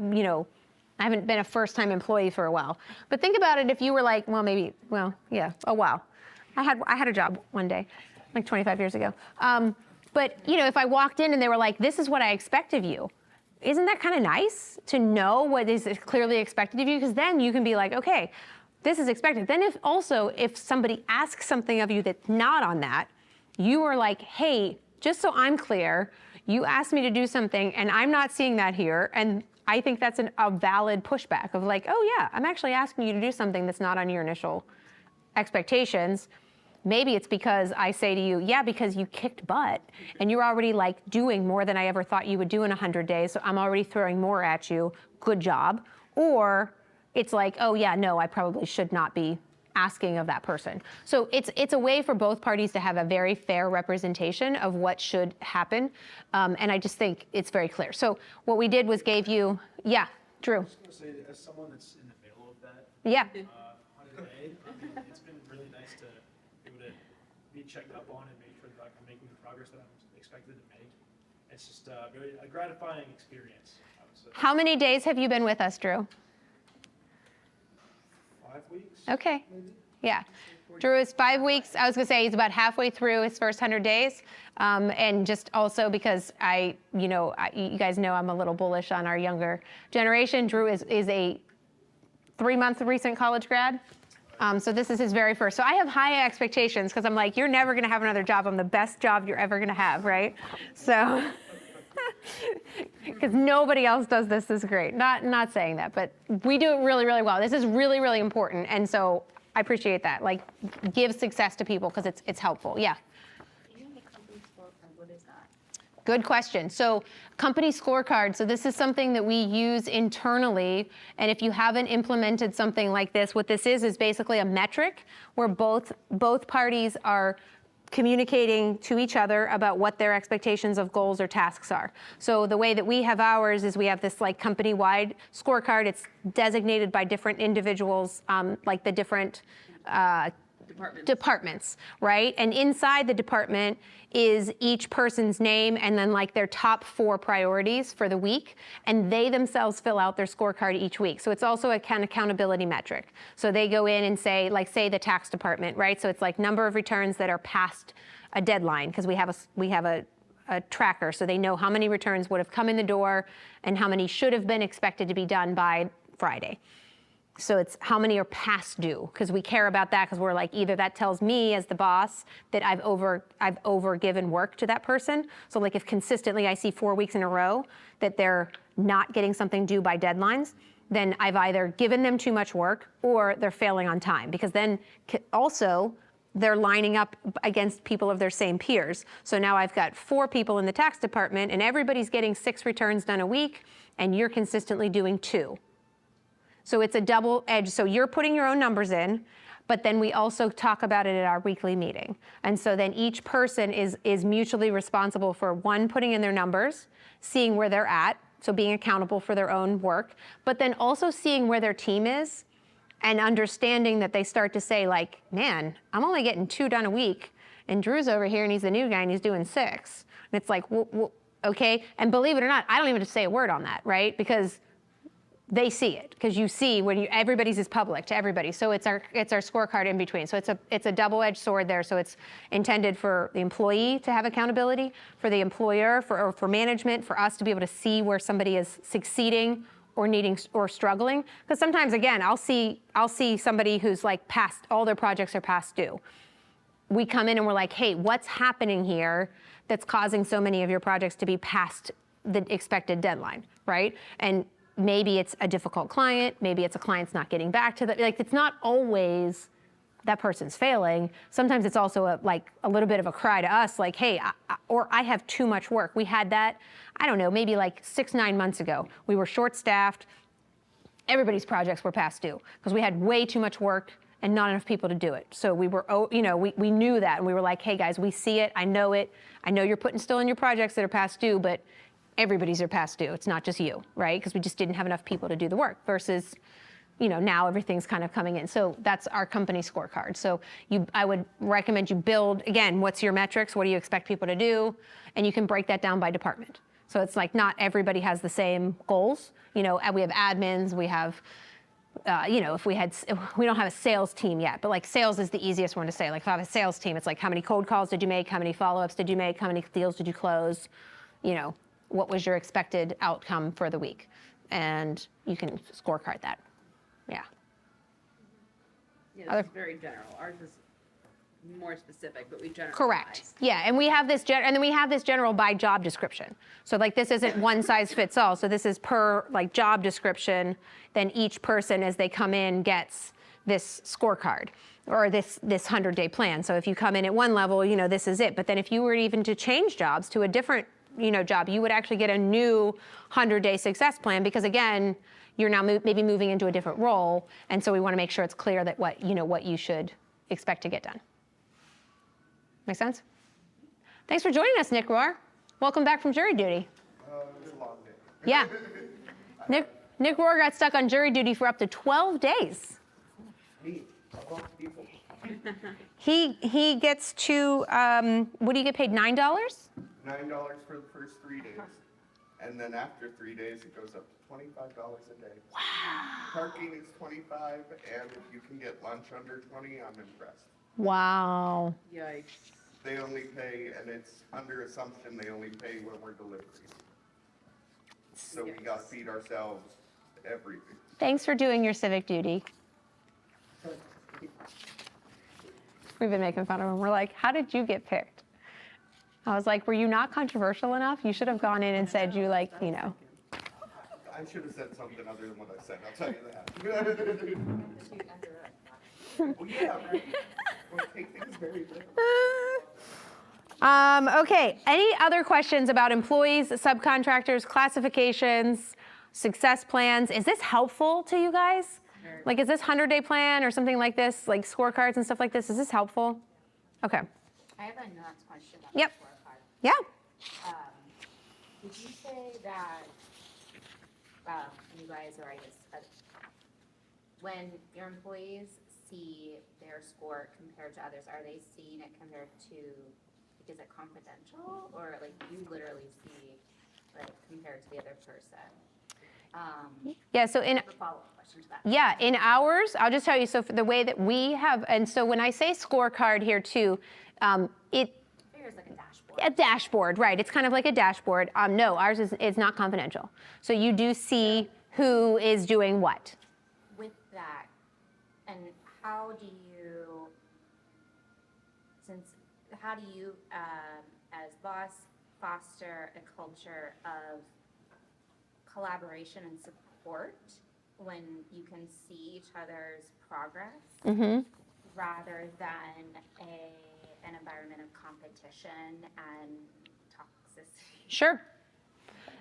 haven't been a first-time employee for a while. But think about it if you were like, a while. I had a job one day, like 25 years ago. But if I walked in and they were like, this is what I expect of you, isn't that kind of nice to know what is clearly expected of you? Because then you can be like, okay, this is expected. Then if somebody asks something of you that's not on that, you are like, hey, just so I'm clear, you asked me to do something and I'm not seeing that here. And I think that's a valid pushback of like, oh yeah, I'm actually asking you to do something that's not on your initial expectations. Maybe it's because I say to you, yeah, because you kicked butt and you're already like doing more than I ever thought you would do in 100 days. So I'm already throwing more at you. Good job. Or it's like, oh yeah, no, I probably should not be asking of that person. So it's a way for both parties to have a very fair representation of what should happen. And I just think it's very clear. So what we did was gave you, yeah, Drew. I was going to say, as someone that's in the middle of that, Yeah. 100 day, it's been really nice to be able to be checked up on and make sure that I'm making the progress that I'm expected to make. It's just a gratifying experience, I would say. How many days have you been with us, Drew? 5 weeks? Okay. Maybe? Yeah. Drew is 5 weeks. I was going to say he's about halfway through his first 100 days. And just also because you guys know I'm a little bullish on our younger generation. Drew is a 3-month recent college grad. So this is his very first. So I have high expectations because I'm like, you're never going to have another job. I'm the best job you're ever going to have, right? So, because nobody else does this is great. Not saying that, but we do it really, really well. This is really, really important. And so I appreciate that. Like, give success to people because it's helpful. Yeah. What is that? Good question. So company scorecard. So this is something that we use internally. And if you haven't implemented something like this, what this is basically a metric where both parties are communicating to each other about what their expectations of goals or tasks are. So the way that we have ours is we have this like company-wide scorecard. It's designated by different individuals, like the different departments, right? And inside the department is each person's name and then like their top 4 priorities for the week. And they themselves fill out their scorecard each week. So it's also a kind of accountability metric. So they go in and say, like, say the tax department, right? So it's like number of returns that are past a deadline because we have a tracker. So they know how many returns would have come in the door and how many should have been expected to be done by Friday. So it's how many are past due, because we care about that because we're like, either that tells me as the boss that I've over given work to that person. So like if consistently I see 4 weeks in a row that they're not getting something due by deadlines, then I've either given them too much work or they're failing on time, because then also they're lining up against people of their same peers. So now I've got 4 people in the tax department and everybody's getting 6 returns done a week and you're consistently doing 2. So it's a double edge. So you're putting your own numbers in, but then we also talk about it at our weekly meeting. And so then each person is mutually responsible for, one, putting in their numbers, seeing where they're at, so being accountable for their own work, but then also seeing where their team is and understanding that they start to say like, man, I'm only getting 2 done a week and Drew's over here and he's the new guy and he's doing 6. And it's like, well, okay. And believe it or not, I don't even have to say a word on that, right? Because they see it, because you see when everybody's is public to everybody. So it's our scorecard in between. So it's a double-edged sword there. So it's intended for the employee to have accountability, for the employer, for management, for us to be able to see where somebody is succeeding or needing or struggling. Because sometimes, again, I'll see somebody who's like past, all their projects are past due. We come in and we're like, hey, what's happening here that's causing so many of your projects to be past the expected deadline, right? And maybe it's a difficult client, maybe it's a client's not getting back to like, it's not always that person's failing. Sometimes it's also a little bit of a cry to us, like, hey, I have too much work. We had that, I don't know, maybe like 6-9 months ago. We were short-staffed. Everybody's projects were past due because we had way too much work and not enough people to do it. So we were, we knew that, and we were like, hey guys, we see it, I know it. I know you're putting still in your projects that are past due, but everybody's are past due. It's not just you, right? Because we just didn't have enough people to do the work versus, now everything's kind of coming in. So that's our company scorecard. So I would recommend you build, again, what's your metrics? What do you expect people to do? And you can break that down by department. So it's like not everybody has the same goals. We have admins, we have, if we don't have a sales team yet, but like sales is the easiest one to say. Like if I have a sales team, it's like how many cold calls did you make? How many follow-ups did you make? How many deals did you close? What was your expected outcome for the week? And you can scorecard that. Yeah. Yeah, this is very general. Ours is more specific, but we generalize. Correct. Yeah, and we have this and then we have this general by job description. So like this isn't one size fits all. So this is per like job description. Then each person as they come in gets this scorecard or this 100-day plan. So if you come in at one level, this is it. But then if you were even to change jobs to a different job, you would actually get a new 100-day success plan because again, you're now maybe moving into a different role, and so we want to make sure it's clear that what you should expect to get done. Make sense? Thanks for joining us, Nick Rohr. Welcome back from jury duty. It was a long day. Yeah, Nick Rohr got stuck on jury duty for up to 12 days. Neat. A lot of people. He gets to what do you get paid? $9? $9 for the first 3 days. And then after 3 days, it goes up to $25 a day. Wow. Parking is 25, and if you can get lunch under 20, I'm impressed. Wow. Yikes. They only pay, and it's under assumption they only pay when we're deliveries. So we gotta feed ourselves everything. Thanks for doing your civic duty. We've been making fun of him. We're like, how did you get picked? I was like, were you not controversial enough? You should have gone in and said you like, you know. I should have said something other than what I said, I'll tell you that. Well, yeah, right? Well, take things very literally. Okay, any other questions about employees, subcontractors, classifications, success plans? Is this helpful to you guys? Like, is this 100-day plan or something like this, like scorecards and stuff like this? Is this helpful? Okay. I have a nuts question about Yep. the scorecard. Yeah. Did you say that you guys are, I guess, when your employees see their score compared to others, are they seeing it compared to, like, is it confidential, or like you literally see like compared to the other person? Yeah, so I in have a follow-up question to that. Yeah, in ours, I'll just tell you, so for the way that we have, and so when I say scorecard here too, it, Here's like a dashboard. a dashboard, right, it's kind of like a dashboard. No, ours is not confidential. So you do see who is doing what. With that, and how do you, as boss, foster a culture of collaboration and support when you can see each other's progress Mm-hmm. rather than an environment of competition and toxicity Sure.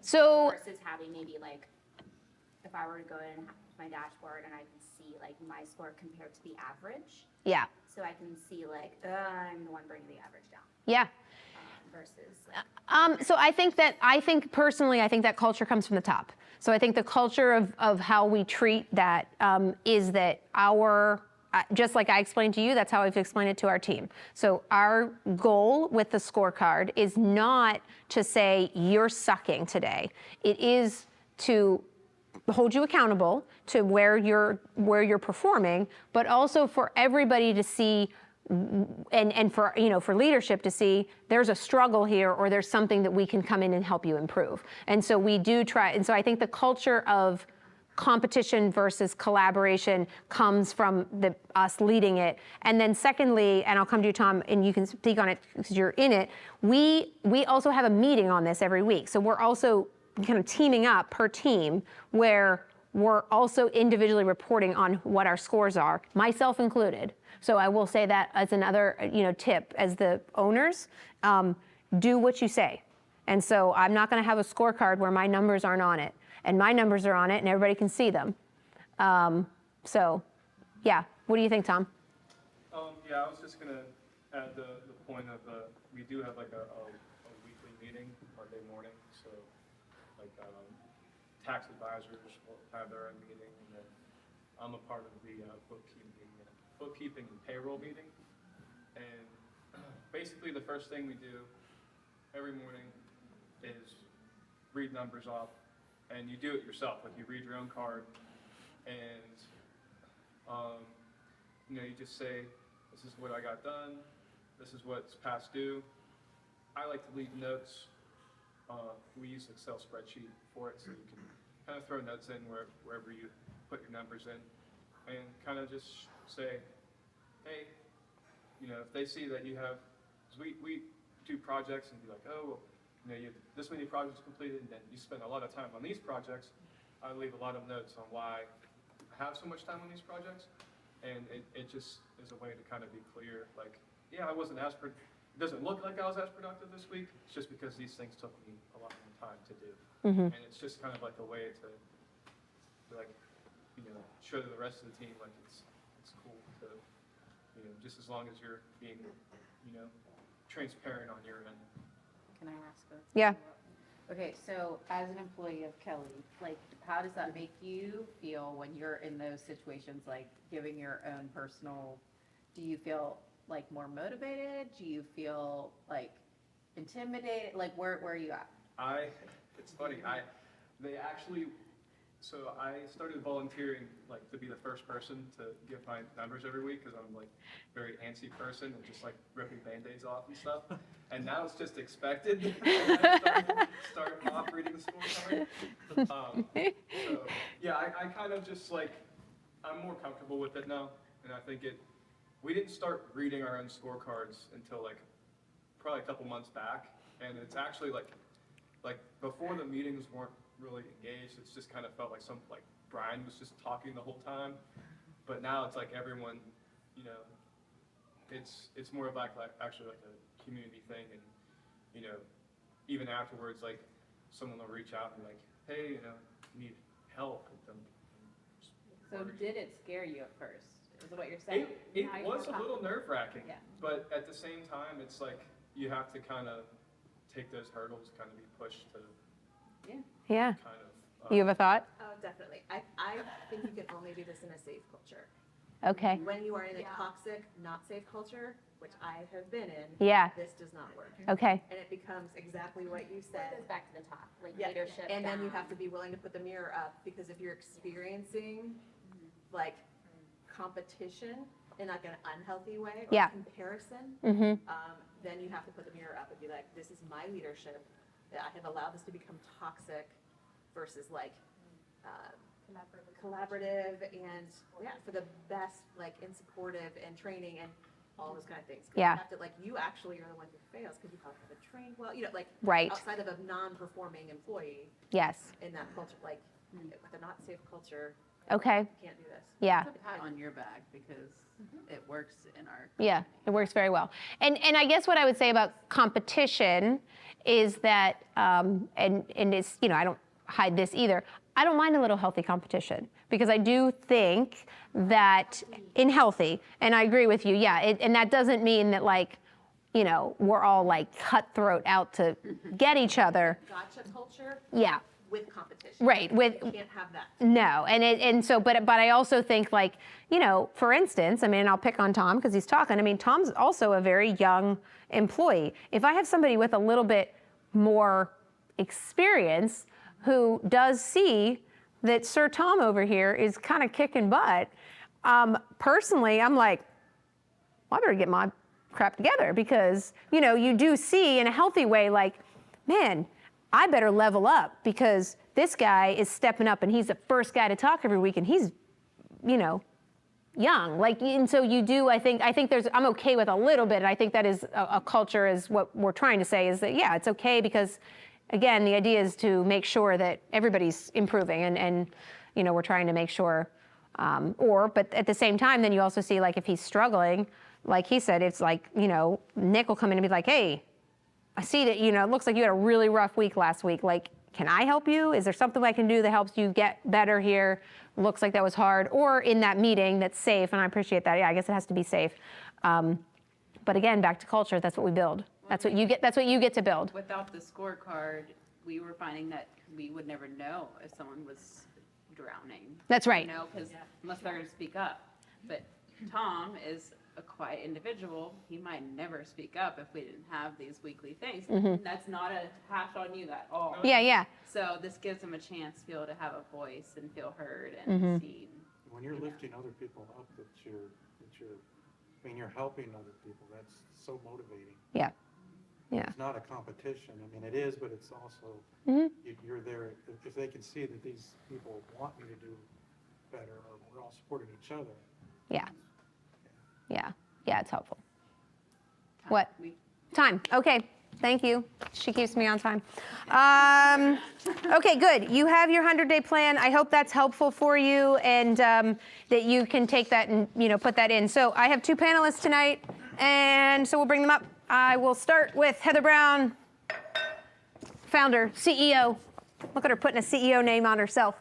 So, versus having maybe like, if I were to go in my dashboard and I can see like my score compared to the average, yeah, so I can see like, I'm the one bringing the average down yeah. versus like, So I think personally, I think that culture comes from the top. So I think the culture of how we treat that is that just like I explained to you, that's how I've explained it to our team. So our goal with the scorecard is not to say you're sucking today. It is to hold you accountable to where you're performing, but also for everybody to see and for leadership to see there's a struggle here or there's something that we can come in and help you improve. And so we do try, and so I think the culture of competition versus collaboration comes from us leading it. And then secondly, and I'll come to you, Tom, and you can speak on it because you're in it, we also have a meeting on this every week. So we're also kind of teaming up per team where we're also individually reporting on what our scores are, myself included. So I will say that as another tip, as the owners, do what you say. And so I'm not going to have a scorecard where my numbers aren't on it, and my numbers are on it, and everybody can see them. So, yeah. What do you think, Tom? Yeah, I was just gonna add the point of, we do have like a weekly meeting Monday morning, so like tax advisors will have their own meeting, and then I'm a part of the bookkeeping and payroll meeting. And basically the first thing we do every morning is read numbers off, and you do it yourself. Like you read your own card, and you just say, this is what I got done, this is what's past due. I like to leave notes. We use an Excel spreadsheet for it, so you can kind of throw notes in wherever you put your numbers in, and kind of just say, hey, if they see that you have, because we do projects and be like, oh, well, you have this many projects completed, and then you spend a lot of time on these projects. I leave a lot of notes on why I have so much time on these projects, and it just is a way to kind of be clear, like, yeah, it doesn't look like I was as productive this week, it's just because these things took me a lot more time to do. Mm-hmm. And it's just kind of like a way to like, show to the rest of the team, like, it's cool to, just as long as you're being, transparent on your end. Can I ask a? Yeah. Okay, so as an employee of Kelly, like, how does that make you feel when you're in those situations, like giving your own personal, do you feel like more motivated? Do you feel like intimidated? Like, where are you at? It's funny, they actually, so I started volunteering, like, to be the first person to give my numbers every week, because I'm like a very antsy person and just like ripping Band-Aids off and stuff. And now it's just expected. I start off reading the scorecard. So, yeah, I kind of just like, I'm more comfortable with it now. And I think we didn't start reading our own scorecards until like probably a couple months back. And it's actually like before the meetings weren't really engaged, it's just kind of felt like Brian was just talking the whole time. But now it's like everyone, you know, it's more of like actually like a community thing. And, you know, even afterwards, like someone will reach out and be like, hey, you know, need help with them. So did it scare you at first? Is what you're saying? It Now you're was a more little nerve-wracking, Yeah. but at the same time, it's like you have to kind of take those hurdles, kind of be pushed to Yeah. kind of. You have a thought? Oh, definitely. I think you can only do this in a safe culture. Okay. When you are in a Yeah. toxic, not safe culture, which I have been in, Yeah. this does not work. Okay. And it becomes exactly what you That said. goes back to the top, like Yeah, leadership. and then you down. have to be willing to put the mirror up, because if you're experiencing like competition in like an unhealthy way or Yeah. comparison, Mm-hmm. then you have to put the mirror up and be like, this is my leadership, that I have allowed this to become toxic versus like collaborative and for the best, like in supportive and training and all those kind of things. 'Cause Yeah. You have to, like, you actually are the one who fails because you probably haven't trained well, you know, like Right. outside of a non-performing employee Yes. in that culture, like with a not safe culture, Okay. you can't do this. Yeah. It's a pat on your back because it works in our. Yeah, it works very well. And I guess what I would say about competition is that, and it's, you know, I don't hide this either. I don't mind a little healthy competition because I do think that in healthy, and I agree with you, yeah, and that doesn't mean that like, you know, we're all like cutthroat out to get each other. Gotcha culture Yeah. with competition. Right, with You can't have that. no, and so, but I also think like, you know, for instance, I mean, I'll pick on Tom because he's talking. I mean, Tom's also a very young employee. If I have somebody with a little bit more experience who does see that Sir Tom over here is kind of kicking butt, personally, I'm like, well, I better get my crap together because, you know, you do see in a healthy way, like, man, I better level up because this guy is stepping up and he's the first guy to talk every week and he's, you know, young. Like, and so you do, I think I'm okay with a little bit. And I think that is a culture is what we're trying to say is that, yeah, it's okay because, again, the idea is to make sure that everybody's improving and you know, we're trying to make sure, but at the same time, then you also see like if he's struggling, like he said, it's like, you know, Nick will come in and be like, hey, I see that, you know, it looks like you had a really rough week last week. Like, can I help you? Is there something I can do that helps you get better here? Looks like that was hard. Or in that meeting that's safe, and I appreciate that. Yeah, I guess it has to be safe. But again, back to culture, that's what we build. That's what you get to build. Without the scorecard, we were finding that we would never know if someone was drowning. That's right. You know, because unless they're going to speak up. But Tom is a quiet individual. He might never speak up if we didn't have these weekly things. That's not a hash on you at all. Yeah, yeah. So this gives him a chance to be able to have a voice and feel heard and seen. When you're lifting other people up, you're helping other people, that's so motivating. Yeah. Yeah. It's not a competition, I mean, it is, but it's also, you're there, if they can see that these people want me to do better, or we're all supporting each other. Yeah. Yeah. Yeah, it's helpful. What? We- Time. Okay. Thank you. She keeps me on time. Okay, good. You have your 100-day plan. I hope that's helpful for you and that you can take that and, you know, put that in. So I have two panelists tonight, and so we'll bring them up. I will start with Heather Brown, founder, CEO. Look at her putting a CEO name on herself.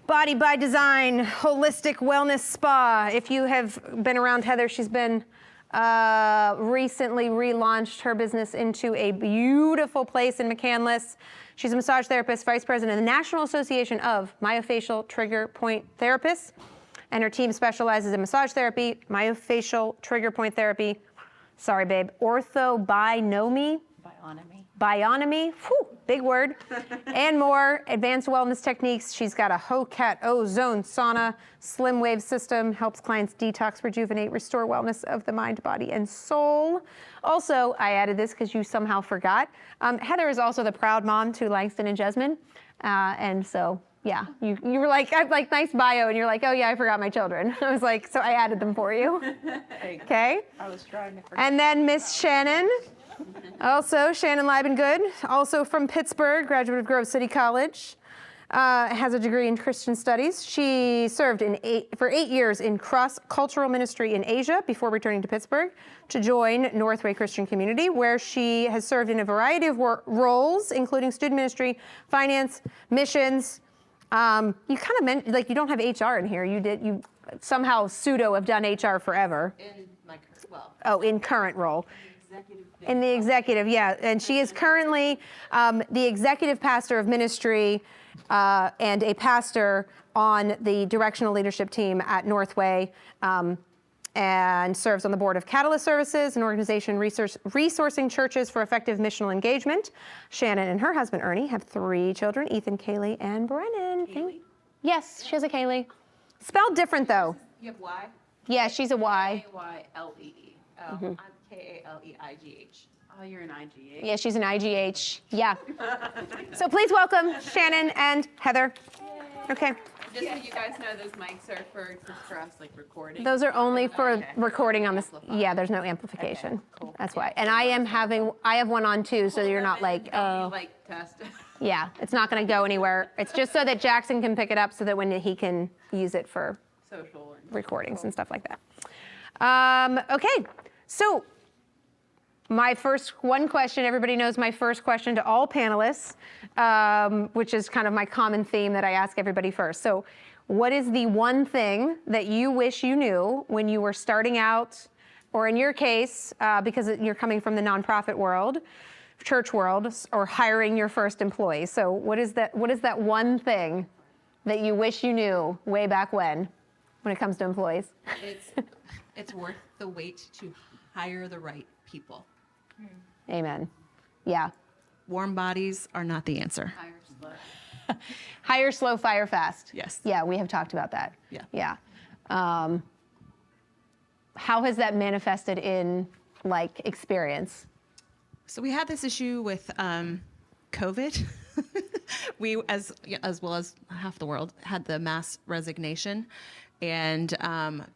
Body by Design, holistic wellness spa. If you have been around Heather, she's been recently relaunched her business into a beautiful place in McCandless. She's a massage therapist, vice president of the National Association of Myofascial Trigger Point Therapists, and her team specializes in massage therapy, myofascial trigger point therapy, sorry babe, orthobionomy, bionomy, whew, big word, and more advanced wellness techniques. She's got a HOCAT ozone sauna slim wave system, helps clients detox, rejuvenate, restore wellness of the mind, body, and soul. Also, I added this because you somehow forgot. Heather is also the proud mom to Langston and Jasmine. And so, yeah, you were like, I like nice bio, and you're like, oh yeah, I forgot my children. I was like, so I added them for you. Okay. I was trying to forget. And then Miss Shannon, also Shannon Liebengood, also from Pittsburgh, graduate of Grove City College, has a degree in Christian Studies. She served for 8 years in cross-cultural ministry in Asia before returning to Pittsburgh to join Northway Christian Community, where she has served in a variety of roles, including student ministry, finance, missions. You kind of meant, like, you don't have HR in here. You somehow pseudo have done HR forever. In my, well, Oh, in current role. executive. In the executive, yeah. And she is currently the executive pastor of ministry and a pastor on the directional leadership team at Northway, and serves on the board of Catalyst Services, an organization resourcing churches for effective missional engagement. Shannon and her husband, Ernie, have 3 children, Ethan, Kaylee, and Brennan. Yes, she has a Kaylee. Spelled different, though. You have Y? Yeah, she's a Y. K-Y-L-E-E. Oh, I'm Kaleigh. Oh, you're an IGA. Yeah, she's an IGH. Yeah. So please welcome Shannon and Heather. Okay. Just so you guys know, those mics are for us, like recording. Those are only for Okay. recording on this. Amplify. Yeah, there's no amplification. Okay, cool. That's why. And I have one on too, so you're not like, oh. Like test. Yeah, it's not going to go anywhere. It's just so that Jackson can pick it up so that when he can use it for Social. And recordings and stuff like that. Okay, so my one question, everybody knows my first question to all panelists, which is kind of my common theme that I ask everybody first. So what is the one thing that you wish you knew when you were starting out, or in your case, because you're coming from the nonprofit world, church world, or hiring your first employee? So what is that one thing that you wish you knew way back when it comes to employees? It's worth the wait to hire the right people. Amen. Yeah. Warm bodies are not the answer. higher slow. Hire slow, fire fast. Yes. Yeah, we have talked about that. Yeah. Yeah. How has that manifested in like experience? So we had this issue with COVID. We, as well as half the world, had the mass resignation. And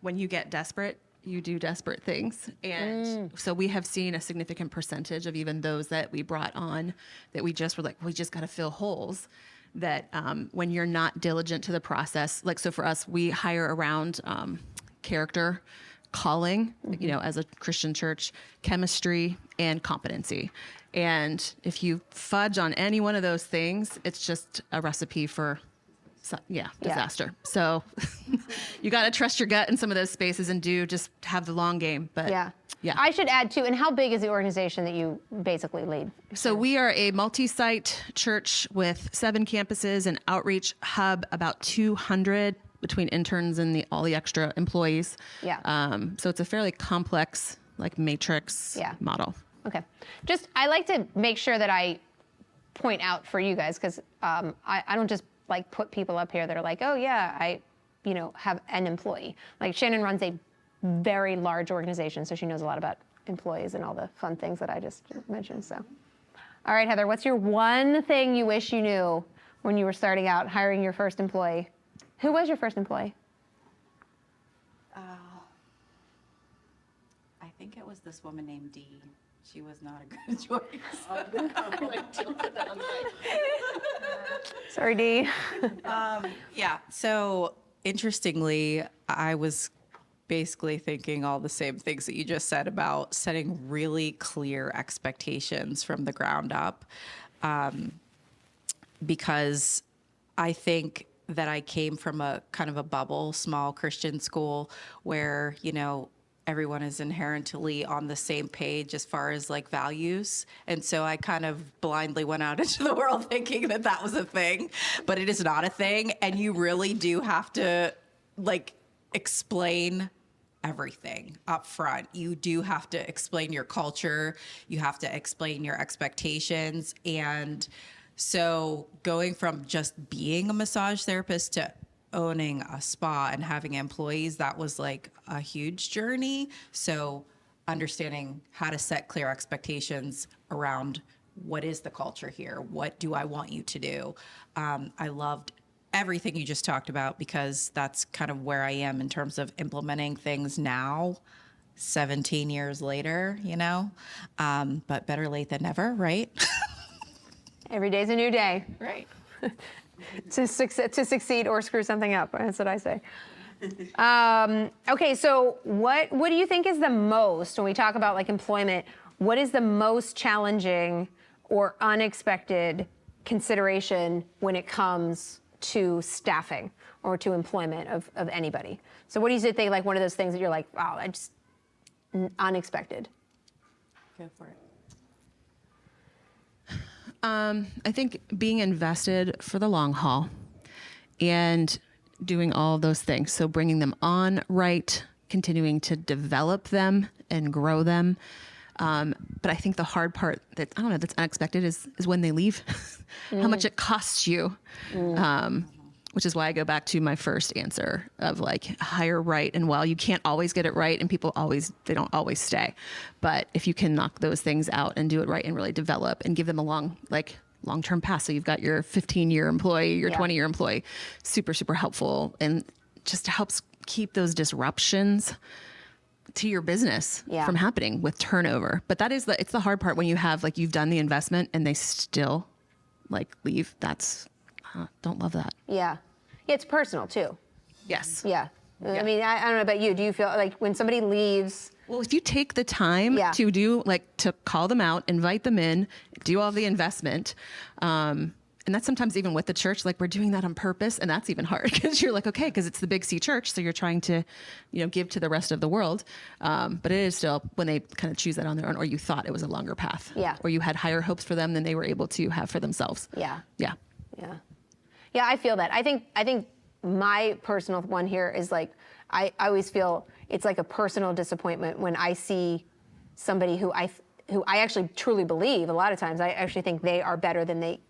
when you get desperate, you do desperate things. And so we have seen a significant percentage of even those that we brought on that we just were like, we just got to fill holes. That when you're not diligent to the process, like, so for us, we hire around character, calling, you know, as a Christian church, chemistry, and competency. And if you fudge on any one of those things, it's just a recipe for disaster. So you got to trust your gut in some of those spaces and just have the long game. But Yeah. yeah. I should add too, and how big is the organization that you basically lead? So we are a multi-site church with 7 campuses, an outreach hub, about 200 between interns and all the extra employees. Yeah. So it's a fairly complex, like, matrix model. Okay. I like to make sure that I point out for you guys, because I don't just like put people up here that are like, oh yeah, I have an employee. Like Shannon runs a very large organization, so she knows a lot about employees and all the fun things that I just mentioned. So, all right, Heather, what's your one thing you wish you knew when you were starting out hiring your first employee? Who was your first employee? I think it was this woman named Dee. She was not a good choice. Sorry, Dee. Yeah, so interestingly, I was basically thinking all the same things that you just said about setting really clear expectations from the ground up. Because I think that I came from a kind of a bubble, small Christian school where, everyone is inherently on the same page as far as like values. And so I kind of blindly went out into the world thinking that that was a thing, but it is not a thing. And you really do have to like explain everything up front. You do have to explain your culture. You have to explain your expectations. And So going from just being a massage therapist to owning a spa and having employees, that was like a huge journey. So understanding how to set clear expectations around what is the culture here? What do I want you to do? I loved everything you just talked about because that's kind of where I am in terms of implementing things now, 17 years later, you know? But better late than never, right? Every day's a new day Right. to succeed or screw something up. That's what I say. Okay, so what do you think is the most, when we talk about like employment, what is the most challenging or unexpected consideration when it comes to staffing or to employment of anybody? So what do you think, like one of those things that you're like, wow, I just unexpected? Go for it. I think being invested for the long haul and doing all of those things. So bringing them on right, continuing to develop them and grow them. But I think the hard part that, I don't know, that's unexpected is when they leave, how much it costs you. Which is why I go back to my first answer of like hire right. And while you can't always get it right and they don't always stay. But if you can knock those things out and do it right and really develop and give them a long-term path. So you've got your 15-year employee, your 20-year employee, super, super helpful. And just helps keep those disruptions to your business from happening with turnover. But it's the hard part when you have like, you've done the investment and they still like leave. Don't love that. Yeah, it's personal too. Yes. Yeah. I mean, I don't know about you. Do you feel like when somebody leaves? Well, if you take the time to call them out, invite them in, do all the investment, and that's sometimes even with the church, like we're doing that on purpose, and that's even hard because you're like, okay, because it's the big C church, so you're trying to, give to the rest of the world, but it is still when they kind of choose that on their own, or you thought it was a longer path, or you had higher hopes for them than they were able to have for themselves. Yeah, I feel that. I think my personal one here is like, I always feel it's like a personal disappointment when I see somebody who I actually truly believe, a lot of times I actually think they are better than they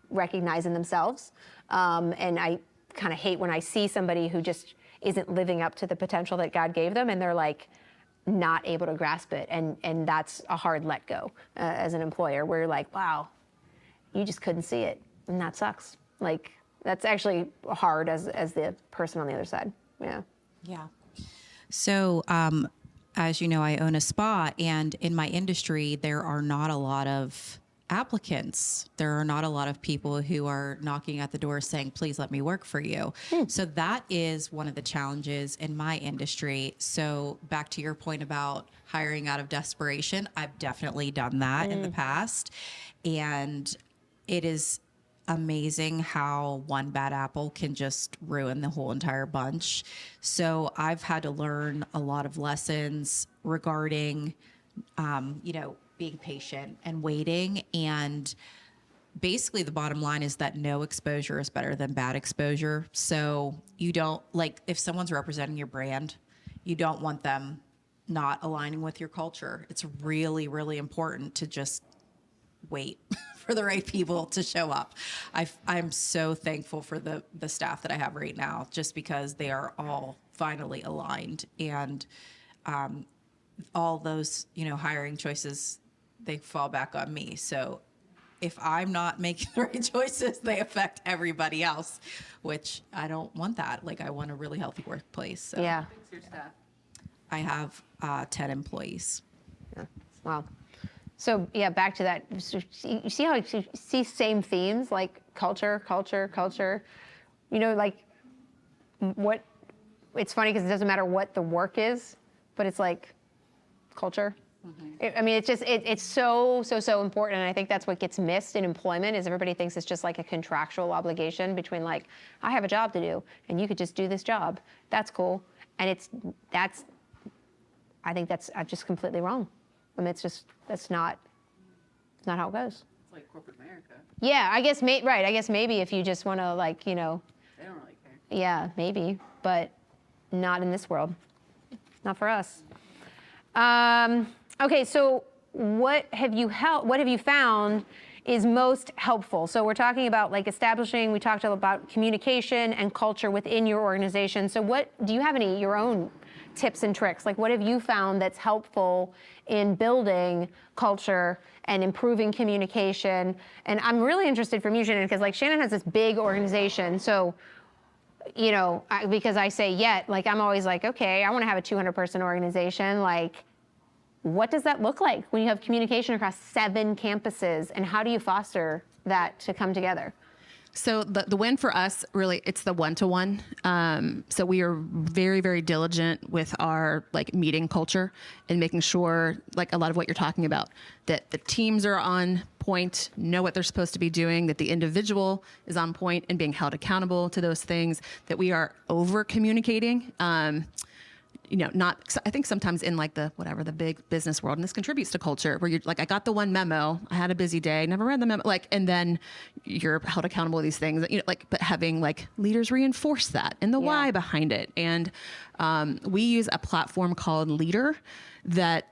recognize in themselves. And I kind of hate when I see somebody who just isn't living up to the potential that God gave them and they're like not able to grasp it. And that's a hard let go as an employer where you're like, wow, you just couldn't see it. And that sucks. Like, that's actually hard as the person on the other side. Yeah. Yeah. So, as you know, I own a spa, and in my industry, there are not a lot of applicants. There are not a lot of people who are knocking at the door saying, please let me work for you. So that is one of the challenges in my industry. So back to your point about hiring out of desperation, I've definitely done that in the past. And it is amazing how one bad apple can just ruin the whole entire bunch. So I've had to learn a lot of lessons regarding, being patient and waiting. And basically the bottom line is that no exposure is better than bad exposure. So you don't, like, if someone's representing your brand, you don't want them not aligning with your culture. It's really, really important to just wait for the right people to show up. I'm so thankful for the staff that I have right now, just because they are all finally aligned, and all those, hiring choices, they fall back on me. So if I'm not making the right choices, they affect everybody else, which I don't want that. Like, I want a really healthy workplace. So Yeah. Fix your staff. I have 10 employees. Yeah. Wow. So yeah, back to that. You see how you see same themes like culture. Like what? It's funny because it doesn't matter what the work is, but it's like culture. It's so important, and I think that's what gets missed in employment is everybody thinks it's just like a contractual obligation between like, I have a job to do and you could just do this job. That's cool, and I think that's just completely wrong. That's not how it goes. It's like corporate America. Yeah, I guess maybe if you just want to They don't really care. yeah, maybe, but not in this world. Not for us. Okay, so what have you found is most helpful? So we're talking about like establishing, we talked about communication and culture within your organization. So what, do you have any, your own tips and tricks? Like what have you found that's helpful in building culture and improving communication? And I'm really interested from you, Shannon, because like Shannon has this big organization. So, you know, because I say yet, like I'm always like, okay, I want to have a 200-person organization. Like, what does that look like when you have communication across 7 campuses, and how do you foster that to come together? So the win for us, really, it's the one-to-one. So we are very, very diligent with our like meeting culture and making sure, like a lot of what you're talking about, that the teams are on point, know what they're supposed to be doing, that the individual is on point and being held accountable to those things, that we are over communicating. You know, not, I think sometimes in like the big business world, and this contributes to culture, where you're like, I got the one memo, I had a busy day, never read the memo, like, and then you're held accountable to these things, you know, like, but having like leaders reinforce that and the why behind it. And we use a platform called Leader that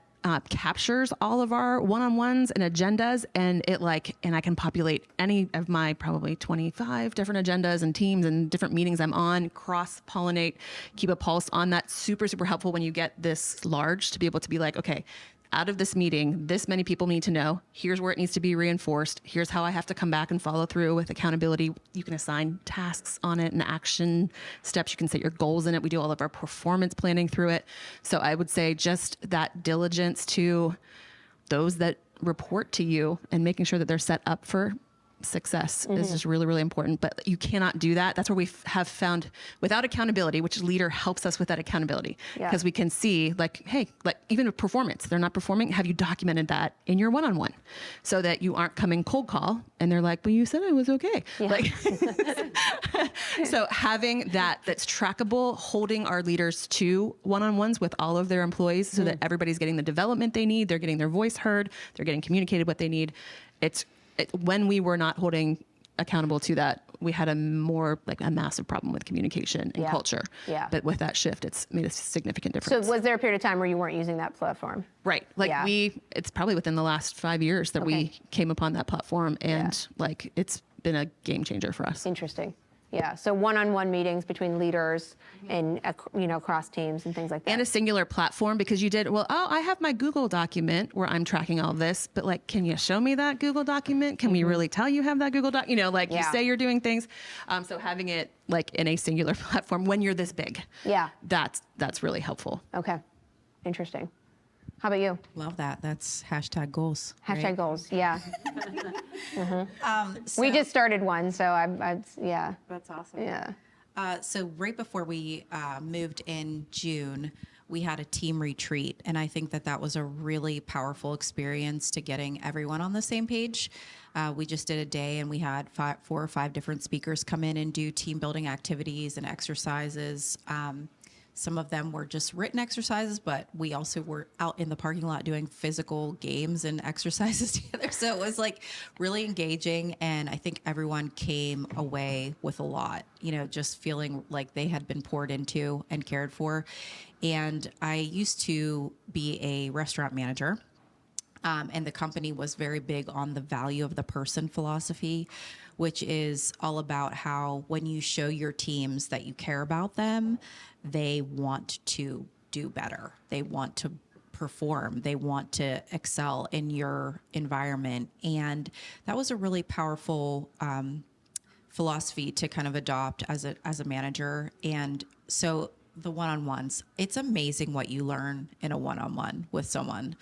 captures all of our one-on-ones and agendas, and I can populate any of my probably 25 different agendas and teams and different meetings I'm on, cross-pollinate, keep a pulse on that. Super, super helpful when you get this large to be able to be like, okay, out of this meeting, this many people need to know. Here's where it needs to be reinforced. Here's how I have to come back and follow through with accountability. You can assign tasks on it and action steps. You can set your goals in it. We do all of our performance planning through it. So I would say just that diligence to those that report to you and making sure that they're set up for success is just really, really important. But you cannot do that. That's where we have found without accountability, which Leader helps us with that accountability, because we can see like, hey, like even with performance, they're not performing. Have you documented that in your one-on-one so that you aren't coming cold call and they're like, well, you said it was okay. Like, so having that's trackable, holding our leaders to one-on-ones with all of their employees so that everybody's getting the development they need. They're getting their voice heard. They're getting communicated what they need. When we were not holding accountable to that, we had a massive problem with communication and culture. Yeah. But with that shift, it's made a significant difference. So was there a period of time where you weren't using that platform? Right. Like it's probably within the last 5 years that we came upon that platform, and like it's been a game changer for us. Interesting. Yeah, so one-on-one meetings between leaders and, you know, across teams and things like that. And a singular platform, because you did, I have my Google document where I'm tracking all this, but like, can you show me that Google document? Can we really tell you have that Google doc? You know, like you say you're doing things. So having it like in a singular platform when you're this big, that's really helpful. Okay, interesting. How about you? Love that. That's #goals. #goals, yeah. We just started one, so yeah. That's awesome. Yeah. So right before we moved in June, we had a team retreat, and I think that was a really powerful experience to getting everyone on the same page. We just did a day, and we had 4 or 5 different speakers come in and do team building activities and exercises. Some of them were just written exercises, but we also were out in the parking lot doing physical games and exercises together. So it was like really engaging. And I think everyone came away with a lot, you know, just feeling like they had been poured into and cared for. And I used to be a restaurant manager. And the company was very big on the value of the person philosophy, which is all about how when you show your teams that you care about them, they want to do better. They want to perform. They want to excel in your environment. And that was a really powerful philosophy to kind of adopt as a manager. And so the one-on-ones, it's amazing what you learn in a one-on-one with someone.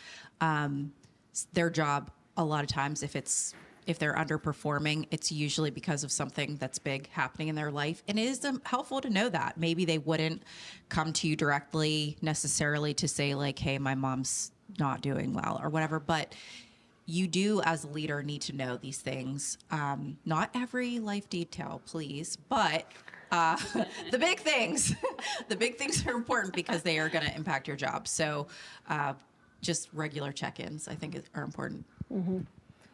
Their job, a lot of times, if they're underperforming, it's usually because of something that's big happening in their life. And it is helpful to know that. Maybe they wouldn't come to you directly necessarily to say like, hey, my mom's not doing well or whatever, but you do as a leader need to know these things. Not every life detail, please, but the big things, are important because they are going to impact your job. So just regular check-ins, I think, are important.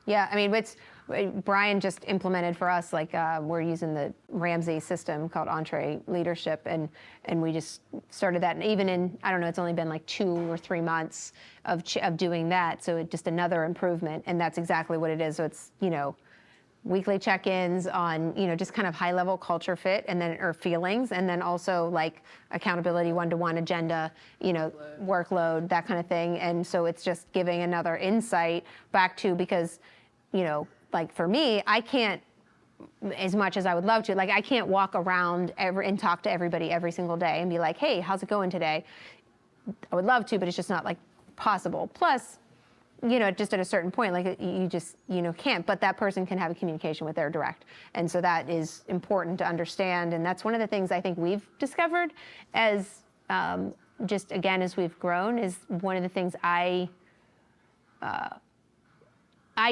Yeah, I mean, Brian just implemented for us, like we're using the Ramsey system called Entree Leadership, and we just started that. And even in, I don't know, it's only been like 2 or 3 months of doing that. So just another improvement, and that's exactly what it is. So it's, weekly check-ins on, just kind of high-level culture fit or feelings, and then also like accountability, one-to-one agenda, workload, that kind of thing. And so it's just giving another insight back to, because, like for me, I can't, as much as I would love to, like I can't walk around and talk to everybody every single day and be like, hey, how's it going today? I would love to, but it's just not like possible. Plus, just at a certain point, like you just, can't, but that person can have a communication with their direct. And so that is important to understand. And that's one of the things I think we've discovered as just, again, as we've grown, is one of the things I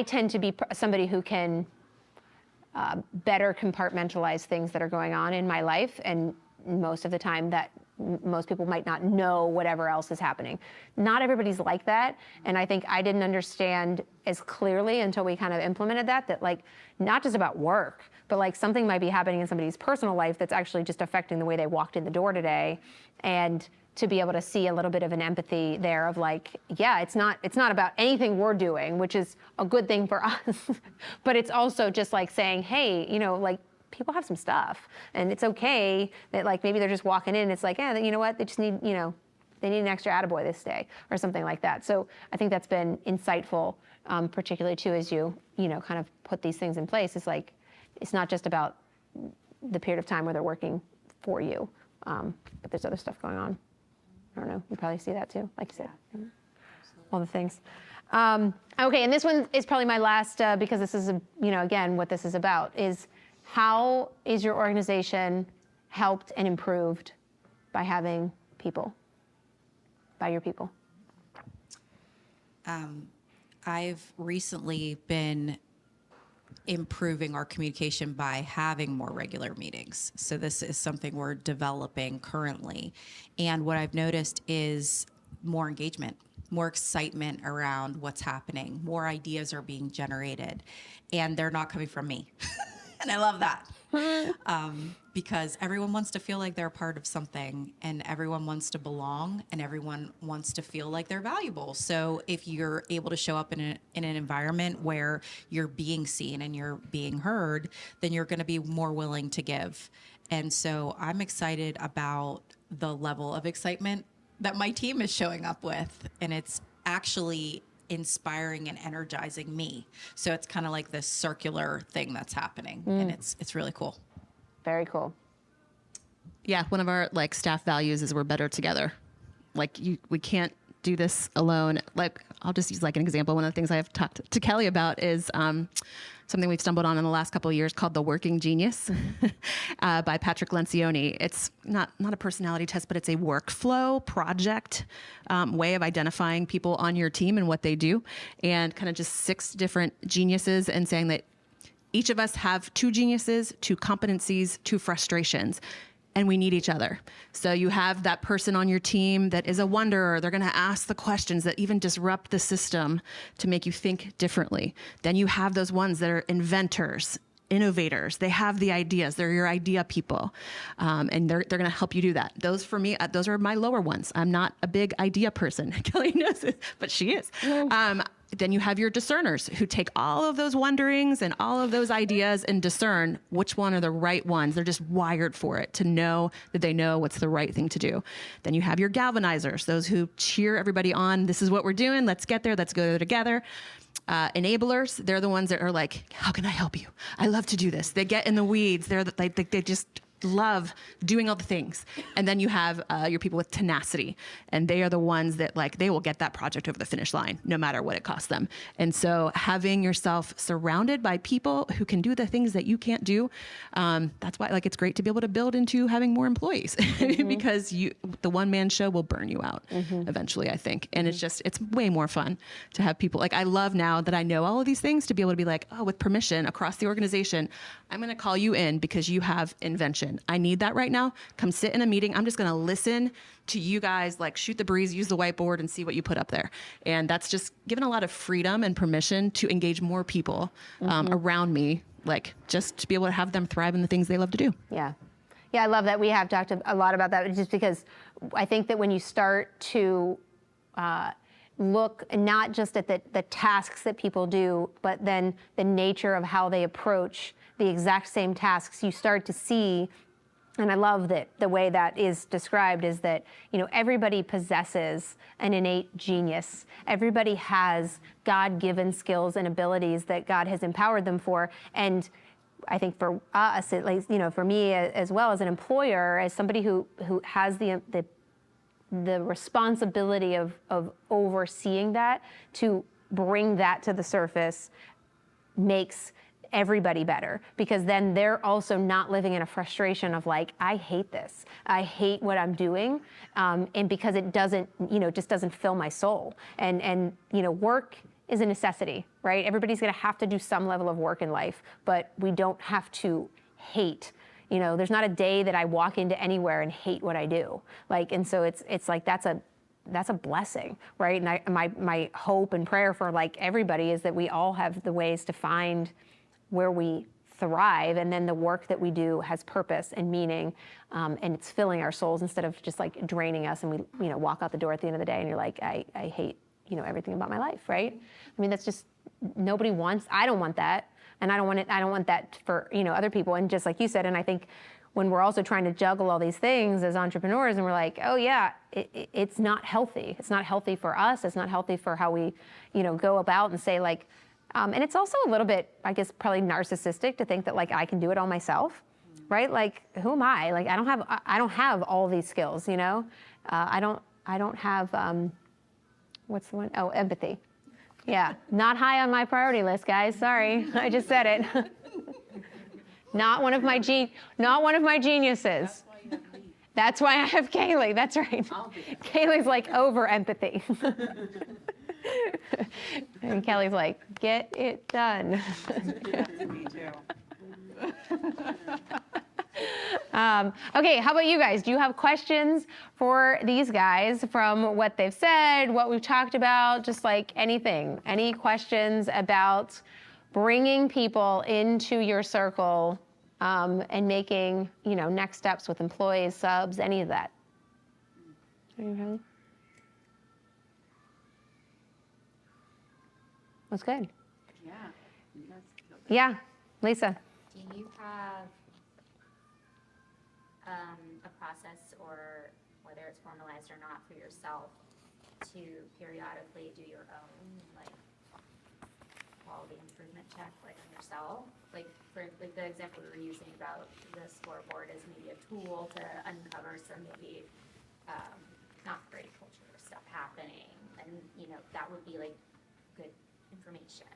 tend to be somebody who can better compartmentalize things that are going on in my life. And most of the time that most people might not know whatever else is happening. Not everybody's like that. And I think I didn't understand as clearly until we kind of implemented that like not just about work, but like something might be happening in somebody's personal life that's actually just affecting the way they walked in the door today. And to be able to see a little bit of an empathy there of like, yeah, it's not about anything we're doing, which is a good thing for us, but it's also just like saying, hey, like, people have some stuff, and it's okay that like maybe they're just walking in and it's like, yeah, you know what, they just need, they need an extra attaboy this day or something like that. So I think that's been insightful, particularly too, as you kind of put these things in place. It's like, it's not just about the period of time where they're working for you, but there's other stuff going on. I don't know, you probably see that too, like you said, all the things. Okay, and this one is probably my last, because this is, again, what this is about is, how is your organization helped and improved by having people, by your people? I've recently been improving our communication by having more regular meetings. So this is something we're developing currently. And what I've noticed is more engagement, more excitement around what's happening, more ideas are being generated, and they're not coming from me. And I love that. Because everyone wants to feel like they're a part of something, and everyone wants to belong, and everyone wants to feel like they're valuable. So if you're able to show up in an environment where you're being seen and you're being heard, then you're going to be more willing to give. And so I'm excited about the level of excitement that my team is showing up with, and it's actually inspiring and energizing me. So it's kind of like this circular thing that's happening, and it's really cool. Very cool. Yeah, one of our like staff values is we're better together. Like we can't do this alone. Like I'll just use like an example. One of the things I've talked to Kelly about is something we've stumbled on in the last couple of years called the Working Genius by Patrick Lencioni. It's not a personality test, but it's a workflow project way of identifying people on your team and what they do, and kind of just 6 different geniuses, and saying that each of us have 2 geniuses, 2 competencies, 2 frustrations, and we need each other. So you have that person on your team that is a wonderer. They're going to ask the questions that even disrupt the system to make you think differently. Then you have those ones that are inventors, innovators. They have the ideas. They're your idea people. And they're going to help you do that. Those for me, those are my lower ones. I'm not a big idea person. Kelly knows it, but she is. Then you have your discerners who take all of those wonderings and all of those ideas and discern which one are the right ones. They're just wired for it, to know that they know what's the right thing to do. Then you have your galvanizers, those who cheer everybody on. This is what we're doing. Let's get there. Let's go there together. Enablers, they're the ones that are like, how can I help you? I love to do this. They get in the weeds. They just love doing all the things. And then you have your people with tenacity, and they are the ones that like, they will get that project over the finish line no matter what it costs them. And so having yourself surrounded by people who can do the things that you can't do, that's why like it's great to be able to build into having more employees because the one-man show will burn you out eventually, I think. And it's way more fun to have people. Like I love now that I know all of these things to be able to be like, oh, with permission across the organization, I'm going to call you in because you have invention listen, I need that right now. Come sit in a meeting. I'm just going to listen to you guys, like shoot the breeze, use the whiteboard and see what you put up there. And that's just given a lot of freedom and permission to engage more people around me, like just to be able to have them thrive in the things they love to do. Yeah. Yeah, I love that. We have talked a lot about that just because I think that when you start to look not just at the tasks that people do, but then the nature of how they approach the exact same tasks, you start to see, and I love that the way that is described is that, everybody possesses an innate genius. Everybody has God-given skills and abilities that God has empowered them for. And I think for us, at least, for me as well as an employer, as somebody who has the responsibility of overseeing that, to bring that to the surface makes everybody better, because then they're also not living in a frustration of like, I hate this, I hate what I'm doing, and because it doesn't, just doesn't fill my soul. And work is a necessity, right? Everybody's gonna have to do some level of work in life, but we don't have to hate. There's not a day that I walk into anywhere and hate what I do. And so it's like that's a blessing, right? And my hope and prayer for like everybody is that we all have the ways to find where we thrive, and then the work that we do has purpose and meaning, and it's filling our souls instead of just like draining us, and we walk out the door at the end of the day and you're like, I hate everything about my life, right? I mean, that's just, nobody wants, I don't want that. And I don't want that for, other people. And just like you said, and I think when we're also trying to juggle all these things as entrepreneurs and we're like, oh yeah, it's not healthy. It's not healthy for us. It's not healthy for how we, go about and say like, and it's also a little bit, I guess, probably narcissistic to think that like I can do it all myself, right? Like, who am I? Like, I don't have all these skills, I don't have, what's the one? Oh, empathy. Yeah, not high on my priority list, guys. Sorry, I just said it. Not one of my geniuses. That's why I have Kaylee. That's right. Kaylee's like over empathy. And Kelly's like, get it done. Me too. Okay, how about you guys? Do you have questions for these guys from what they've said, what we've talked about, just like anything? Any questions about bringing people into your circle and making, next steps with employees, subs, any of that? That's good. Yeah. Yeah, Lisa. Do you have a process, or whether it's formalized or not, for yourself to periodically do your own like quality improvement check, like on yourself? Like for like the example we were using about the scoreboard is maybe a tool to uncover some maybe not great culture stuff happening, and that would be like good information.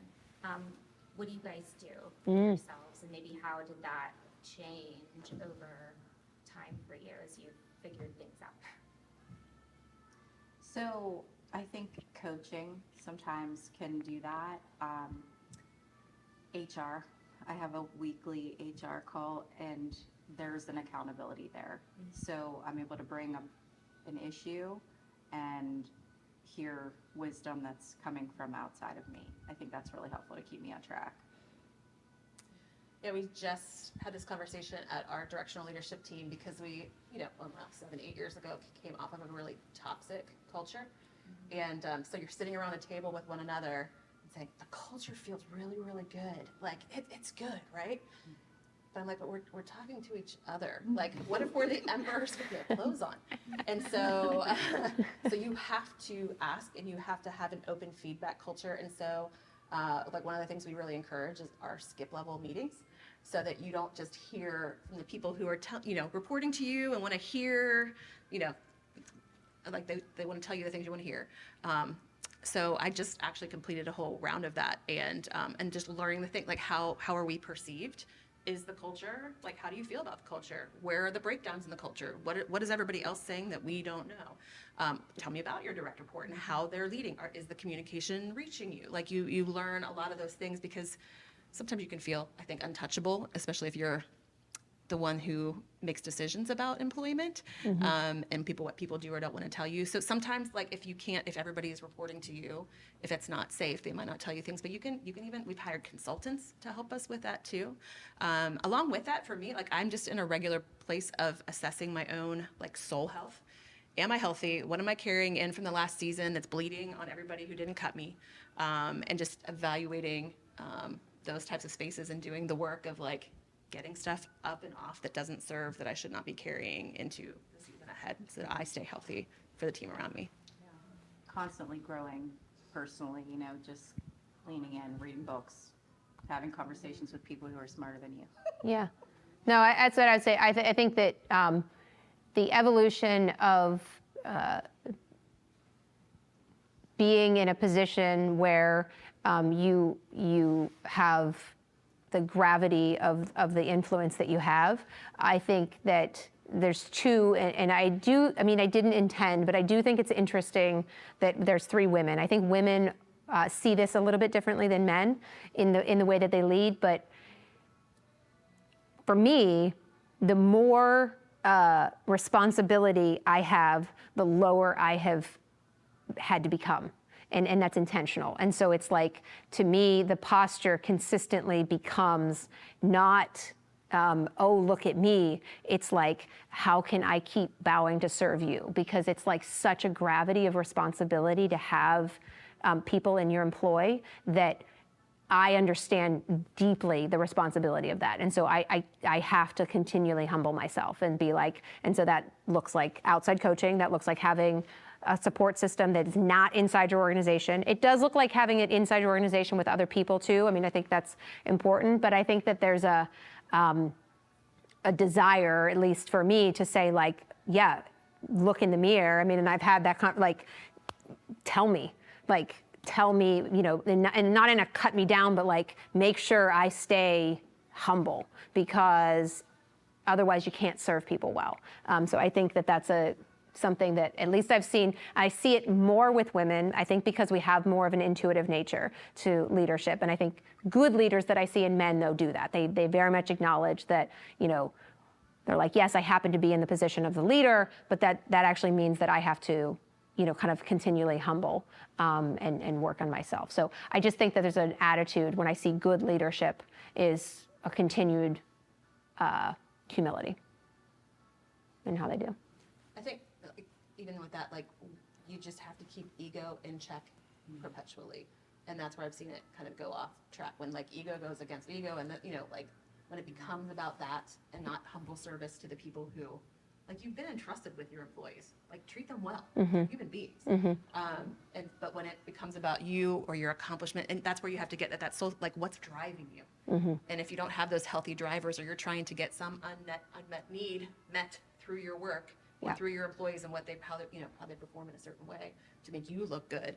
What do you guys do for yourselves, and maybe how did that change over time for you as you figured things out? So I think coaching sometimes can do that. HR, I have a weekly HR call, and there's an accountability there. So I'm able to bring up an issue and hear wisdom that's coming from outside of me. I think that's really helpful to keep me on track. Yeah, we just had this conversation at our directional leadership team because we, 7-8 years ago came off of a really toxic culture. And so you're sitting around a table with one another and saying, the culture feels really, really good. Like, it's good, right? But I'm like, but we're talking to each other. Like, what if we're the embers with their clothes on? And so, so you have to ask, and you have to have an open feedback culture. And so, like one of the things we really encourage is our skip level meetings, so that you don't just hear from the people who are, reporting to you and want to hear, like they want to tell you the things you want to hear. So I just actually completed a whole round of that, and just learning the thing, like how are we perceived? Is the culture, like, how do you feel about the culture? Where are the breakdowns in the culture? What is everybody else saying that we don't know? Tell me about your direct report and how they're leading. Is the communication reaching you? Like you learn a lot of those things, because sometimes you can feel, I think, untouchable, especially if you're the one who makes decisions about employment, and what people do or don't want to tell you. So sometimes, like, if everybody is reporting to you, if it's not safe, they might not tell you things. But you can even, we've hired consultants to help us with that too. Along with that, for me, like, I'm just in a regular place of assessing my own, like, soul health. Am I healthy? What am I carrying in from the last season that's bleeding on everybody who didn't cut me? And just evaluating those types of spaces and doing the work of, like, getting stuff up and off that doesn't serve, that I should not be carrying into the season ahead, so that I stay healthy for the team around me. Constantly growing personally, you know, just leaning in, reading books, having conversations with people who are smarter than you. Yeah. No, that's what I'd say. I think that the evolution of being in a position where you have the gravity of the influence that you have, I think that there's two, and I didn't intend, but I do think it's interesting that there's 3 women. I think women see this a little bit differently than men in the way that they lead, but for me, the more responsibility I have, the lower I have had to become. And that's intentional. And so it's like, to me, the posture consistently becomes not, oh, look at me. It's like, how can I keep bowing to serve you? Because it's like such a gravity of responsibility to have people in your employ that I understand deeply the responsibility of that. And so I have to continually humble myself and be like, and so that looks like outside coaching, that looks like having a support system that is not inside your organization. It does look like having it inside your organization with other people too. I mean, I think that's important, but I think that there's a desire, at least for me, to say, like, yeah, look in the mirror. I mean, and I've had that tell me, you know, and not in a cut me down, but like, make sure I stay humble, because otherwise you can't serve people well. So I think that that's something that at least I've seen. I see it more with women, I think, because we have more of an intuitive nature to leadership. And I think good leaders that I see in men, though, do that. They very much acknowledge that, you know, they're like, yes, I happen to be in the position of the leader, but that actually means that I have to, you know, kind of continually humble and work on myself. So I just think that there's an attitude when I see good leadership is a continued humility in how they do. I think even with that, like, you just have to keep ego in check perpetually. And that's where I've seen it kind of go off track, when, like, ego goes against ego, and you know, like, when it becomes about that and not humble service to the people who, like, you've been entrusted with your employees, like, treat them well. They're human beings. But when it becomes about you or your accomplishment, and that's where you have to get at that soul, like, what's driving you? And if you don't have those healthy drivers, or you're trying to get some unmet need met through your work or through your employees and how they perform in a certain way to make you look good,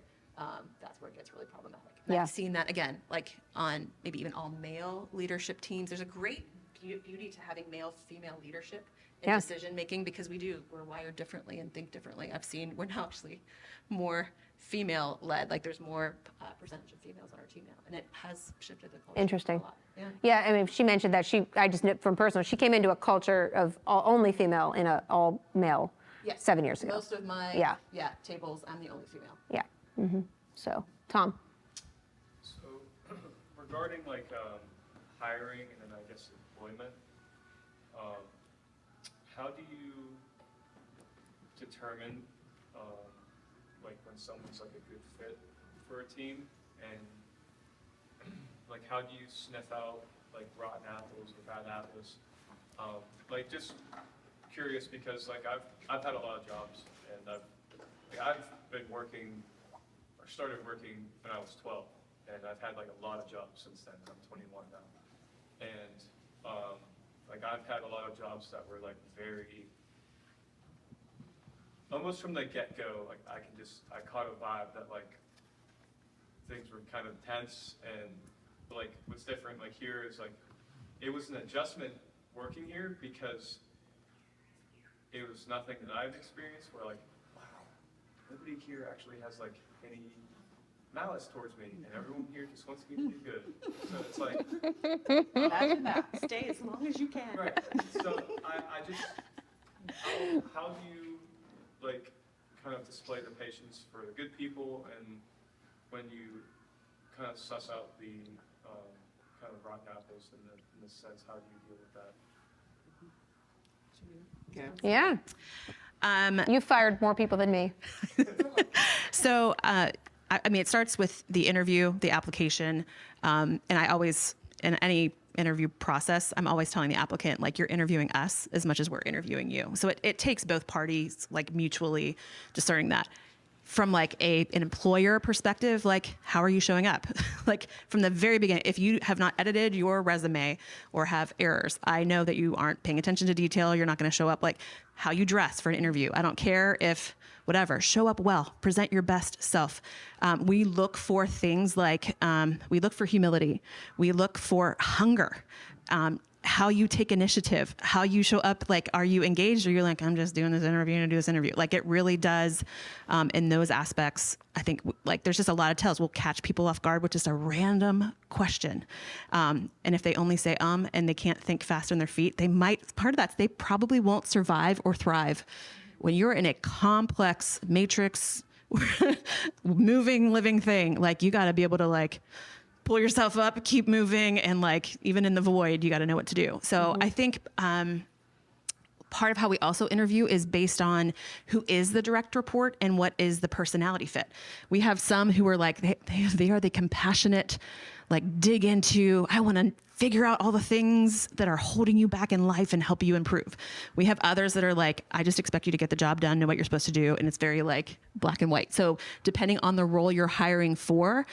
that's where it gets really problematic. And I've seen that, again, like, on maybe even all male leadership teams. There's a great beauty to having male-female leadership in decision making, because we're wired differently and think differently. I've seen we're now actually more female led, like, there's more percentage of females on our team now, and it has shifted the culture. Interesting. A lot. Yeah, I mean, she mentioned that I just knew from personal, she came into a culture of only female in an all male 7 years ago. Most of my tables, I'm the only female. Yeah. So, Tom. So, regarding, like, hiring and then, I guess, employment, how do you determine, like, when someone's, like, a good fit for a team? And, like, how do you sniff out, like, rotten apples or bad apples? Like, just curious, because, like, I've had a lot of jobs, and I've been working, or started working when I was 12, and I've had, like, a lot of jobs since then. I'm 21 now. And, like, I've had a lot of jobs that were, like, very, almost from the get-go, like, I caught a vibe that, like, things were kind of tense, and, like, what's different, like, here is, like, it was an adjustment working here, because it was nothing that I've experienced where, like, wow, nobody here actually has, like, any malice towards me, and everyone here just wants me to do good. So it's like, Imagine that. Stay as long as you can. right. So I just, how do you like kind of display the patience for the good people, and when you kind of suss out the kind of rotten apples in the sense, how do you deal with that? Yeah. You fired more people than me. So, I mean, it starts with the interview, the application, and I always, in any interview process, I'm always telling the applicant, like, you're interviewing us as much as we're interviewing you. So it takes both parties, like, mutually discerning that. From like an employer perspective, like, how are you showing up? Like, from the very beginning, if you have not edited your resume or have errors, I know that you aren't paying attention to detail. You're not going to show up. Like, how you dress for an interview. I don't care if whatever, show up well, present your best self. We look for things like, we look for humility. We look for hunger. How you take initiative, how you show up, like, are you engaged, or you're like, I'm just doing this interview to do this interview? Like, it really does, in those aspects, I think, like, there's just a lot of tells. We'll catch people off guard with just a random question. And if they only say, and they can't think fast on their feet, they might, part of that, they probably won't survive or thrive. When you're in a complex matrix, moving, living thing, like, you got to be able to, like, pull yourself up, keep moving, and, like, even in the void, you got to know what to do. So I think part of how we also interview is based on who is the direct report and what is the personality fit. We have some who are like, they are the compassionate, like, dig into, I want to figure out all the things that are holding you back in life and help you improve. We have others that are like, I just expect you to get the job done, know what you're supposed to do. And it's very, like, black and white. So depending on the role you're hiring for,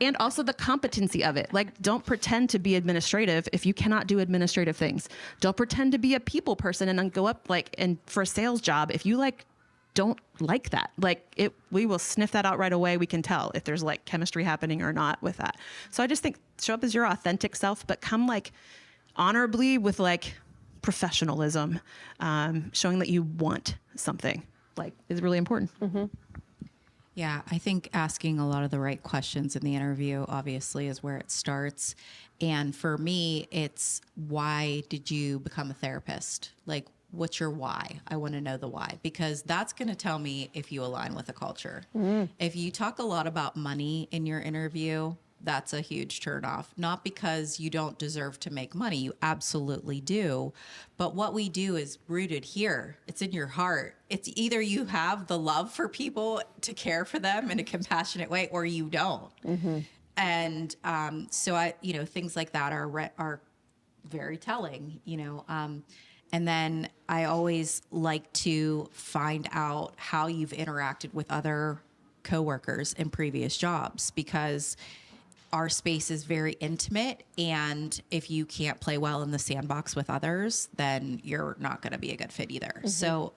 and also the competency of it. Like, don't pretend to be administrative if you cannot do administrative things. Don't pretend to be a people person and then go up, like, and for a sales job, if you, like, don't like that, like, we will sniff that out right away. We can tell if there's, like, chemistry happening or not with that. So I just think show up as your authentic self, but come, like, honorably with, like, professionalism, showing that you want something, like, is really important. Mm-hmm. Yeah, I think asking a lot of the right questions in the interview obviously is where it starts. And for me, it's, why did you become a therapist? Like, what's your why? I want to know the why, because that's going to tell me if you align with the culture. If you talk a lot about money in your interview, that's a huge turnoff. Not because you don't deserve to make money, you absolutely do. But what we do is rooted here. It's in your heart. It's either you have the love for people to care for them in a compassionate way, or you don't. And so I, things like that are very telling, and then I always like to find out how you've interacted with other coworkers in previous jobs, because our space is very intimate, and if you can't play well in the sandbox with others, then you're not going to be a good fit either. So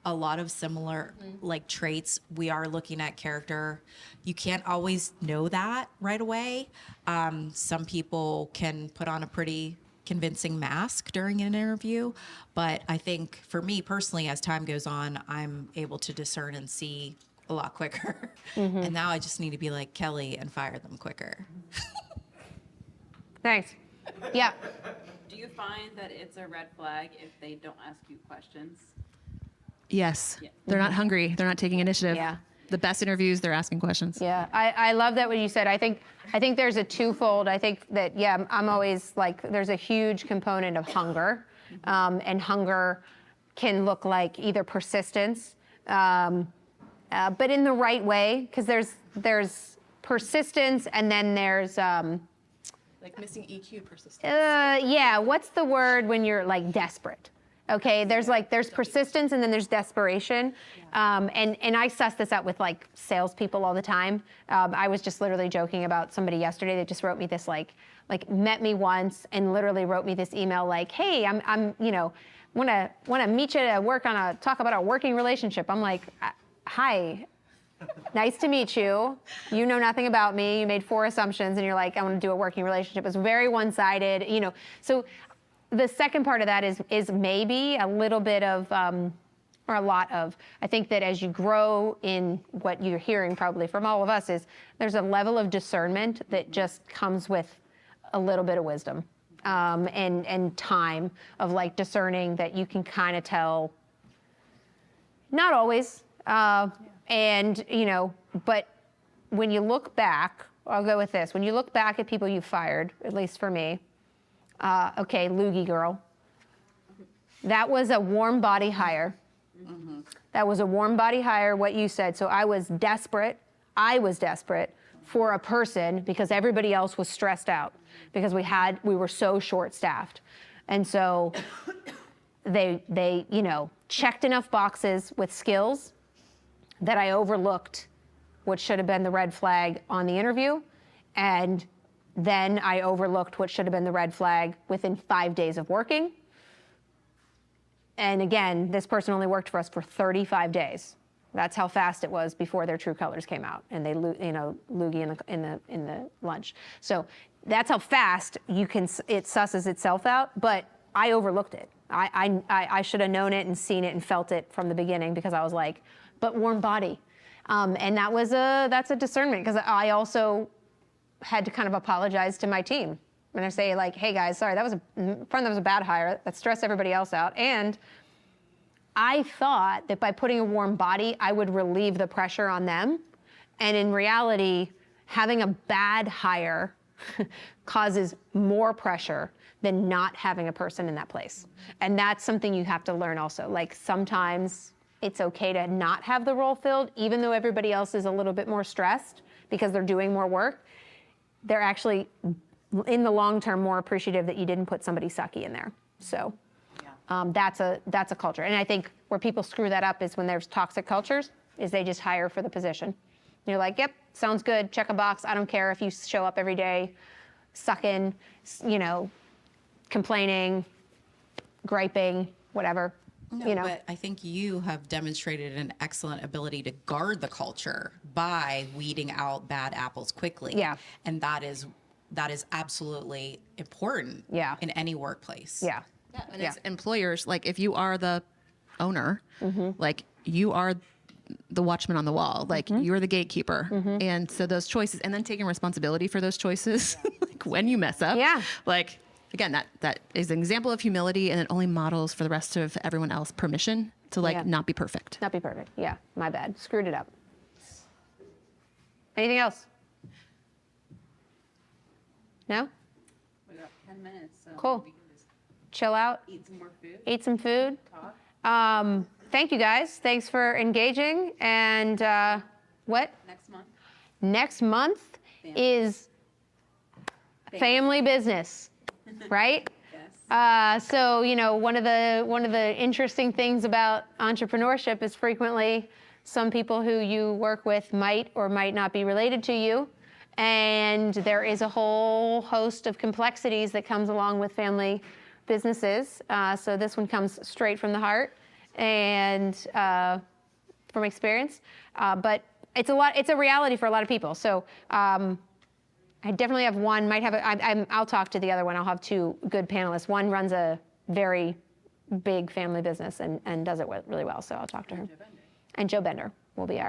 a lot of similar like traits. We are looking at character. You can't always know that right away. Some people can put on a pretty convincing mask during an interview, but I think for me personally, as time goes on, I'm able to discern and see a lot quicker. And now I just need to be like Kelly and fire them quicker. Thanks. Yeah. Do you find that it's a red flag if they don't ask you questions? Yes. Yeah. They're not hungry. They're not taking initiative. Yeah. The best interviews, they're asking questions. Yeah, I love that what you said. I think there's a twofold. I think that, yeah, I'm always like, there's a huge component of hunger, and hunger can look like either persistence, but in the right way, because there's persistence, and then there's Like missing EQ persistence. yeah, what's the word when you're, like, desperate? Okay, there's persistence, and then there's desperation, and I suss this out with, like, salespeople all the time. I was just literally joking about somebody yesterday that just wrote me this like met me once and literally wrote me this email like, hey, I'm want to meet you to talk about our working relationship. I'm like, hi. Nice to meet you. You know nothing about me. You made 4 assumptions, and you're like, I want to do a working relationship. It's very one-sided, So the second part of that is maybe a little bit of or a lot of. I think that as you grow in what you're hearing probably from all of us is there's a level of discernment that just comes with a little bit of wisdom and time of like discerning that you can kind of tell, not always, and you know, but when you look back, I'll go with this. When you look back at people you fired, at least for me, okay, loogie girl, that was a warm body hire. That was a warm body hire, what you said. So I was desperate for a person because everybody else was stressed out because we were so short-staffed. And so they, you know, checked enough boxes with skills that I overlooked what should have been the red flag on the interview. And then I overlooked what should have been the red flag within 5 days of working. And again, this person only worked for us for 35 days. That's how fast it was before their true colors came out, and they, you know, loogie in the lunch. So that's how fast it susses itself out. But I overlooked it. I should have known it and seen it and felt it from the beginning because I was like, but warm body, and that's a discernment because I also had to kind of apologize to my team. And I say like, hey guys, sorry, that was a bad hire. That stressed everybody else out. And I thought that by putting a warm body, I would relieve the pressure on them. And in reality, having a bad hire causes more pressure than not having a person in that place. And that's something you have to learn also. Like sometimes it's okay to not have the role filled, even though everybody else is a little bit more stressed because they're doing more work. They're actually, in the long term, more appreciative that you didn't put somebody sucky in there. So that's a culture. And I think where people screw that up is when there's toxic cultures, is they just hire for the position. You're like, yep, sounds good, check a box. I don't care if you show up every day, sucking, you know, complaining, griping, whatever. No, you know. but I think you have demonstrated an excellent ability to guard the culture by weeding out bad apples quickly. Yeah. And that is absolutely important in any workplace. Yeah. Yeah, and as employers, like if you are the owner, like you are the watchman on the wall, like you're the gatekeeper. And so those choices, and then taking responsibility for those choices, like when you mess up, like again, that is an example of humility, and it only models for the rest of everyone else permission to like not be perfect. Not be perfect. Yeah, my bad. Screwed it up. Anything else? No? We got 10 minutes, so Cool. we can just Chill out. eat some more food, Eat some food. talk. Thank you guys. Thanks for engaging. And what? Next month, Next month is family business, right? yes. So you know, one of the interesting things about entrepreneurship is frequently some people who you work with might or might not be related to you, and there is a whole host of complexities that comes along with family businesses. So this one comes straight from the heart and from experience, but it's a reality for a lot of people. So I definitely have one, I'll talk to the other one. I'll have two good panelists. One runs a very big family business and does it really well, so I'll talk to her. And Joe Bender will be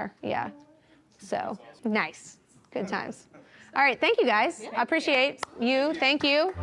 so nice, good times. All right, thank you guys. I appreciate you, thank you.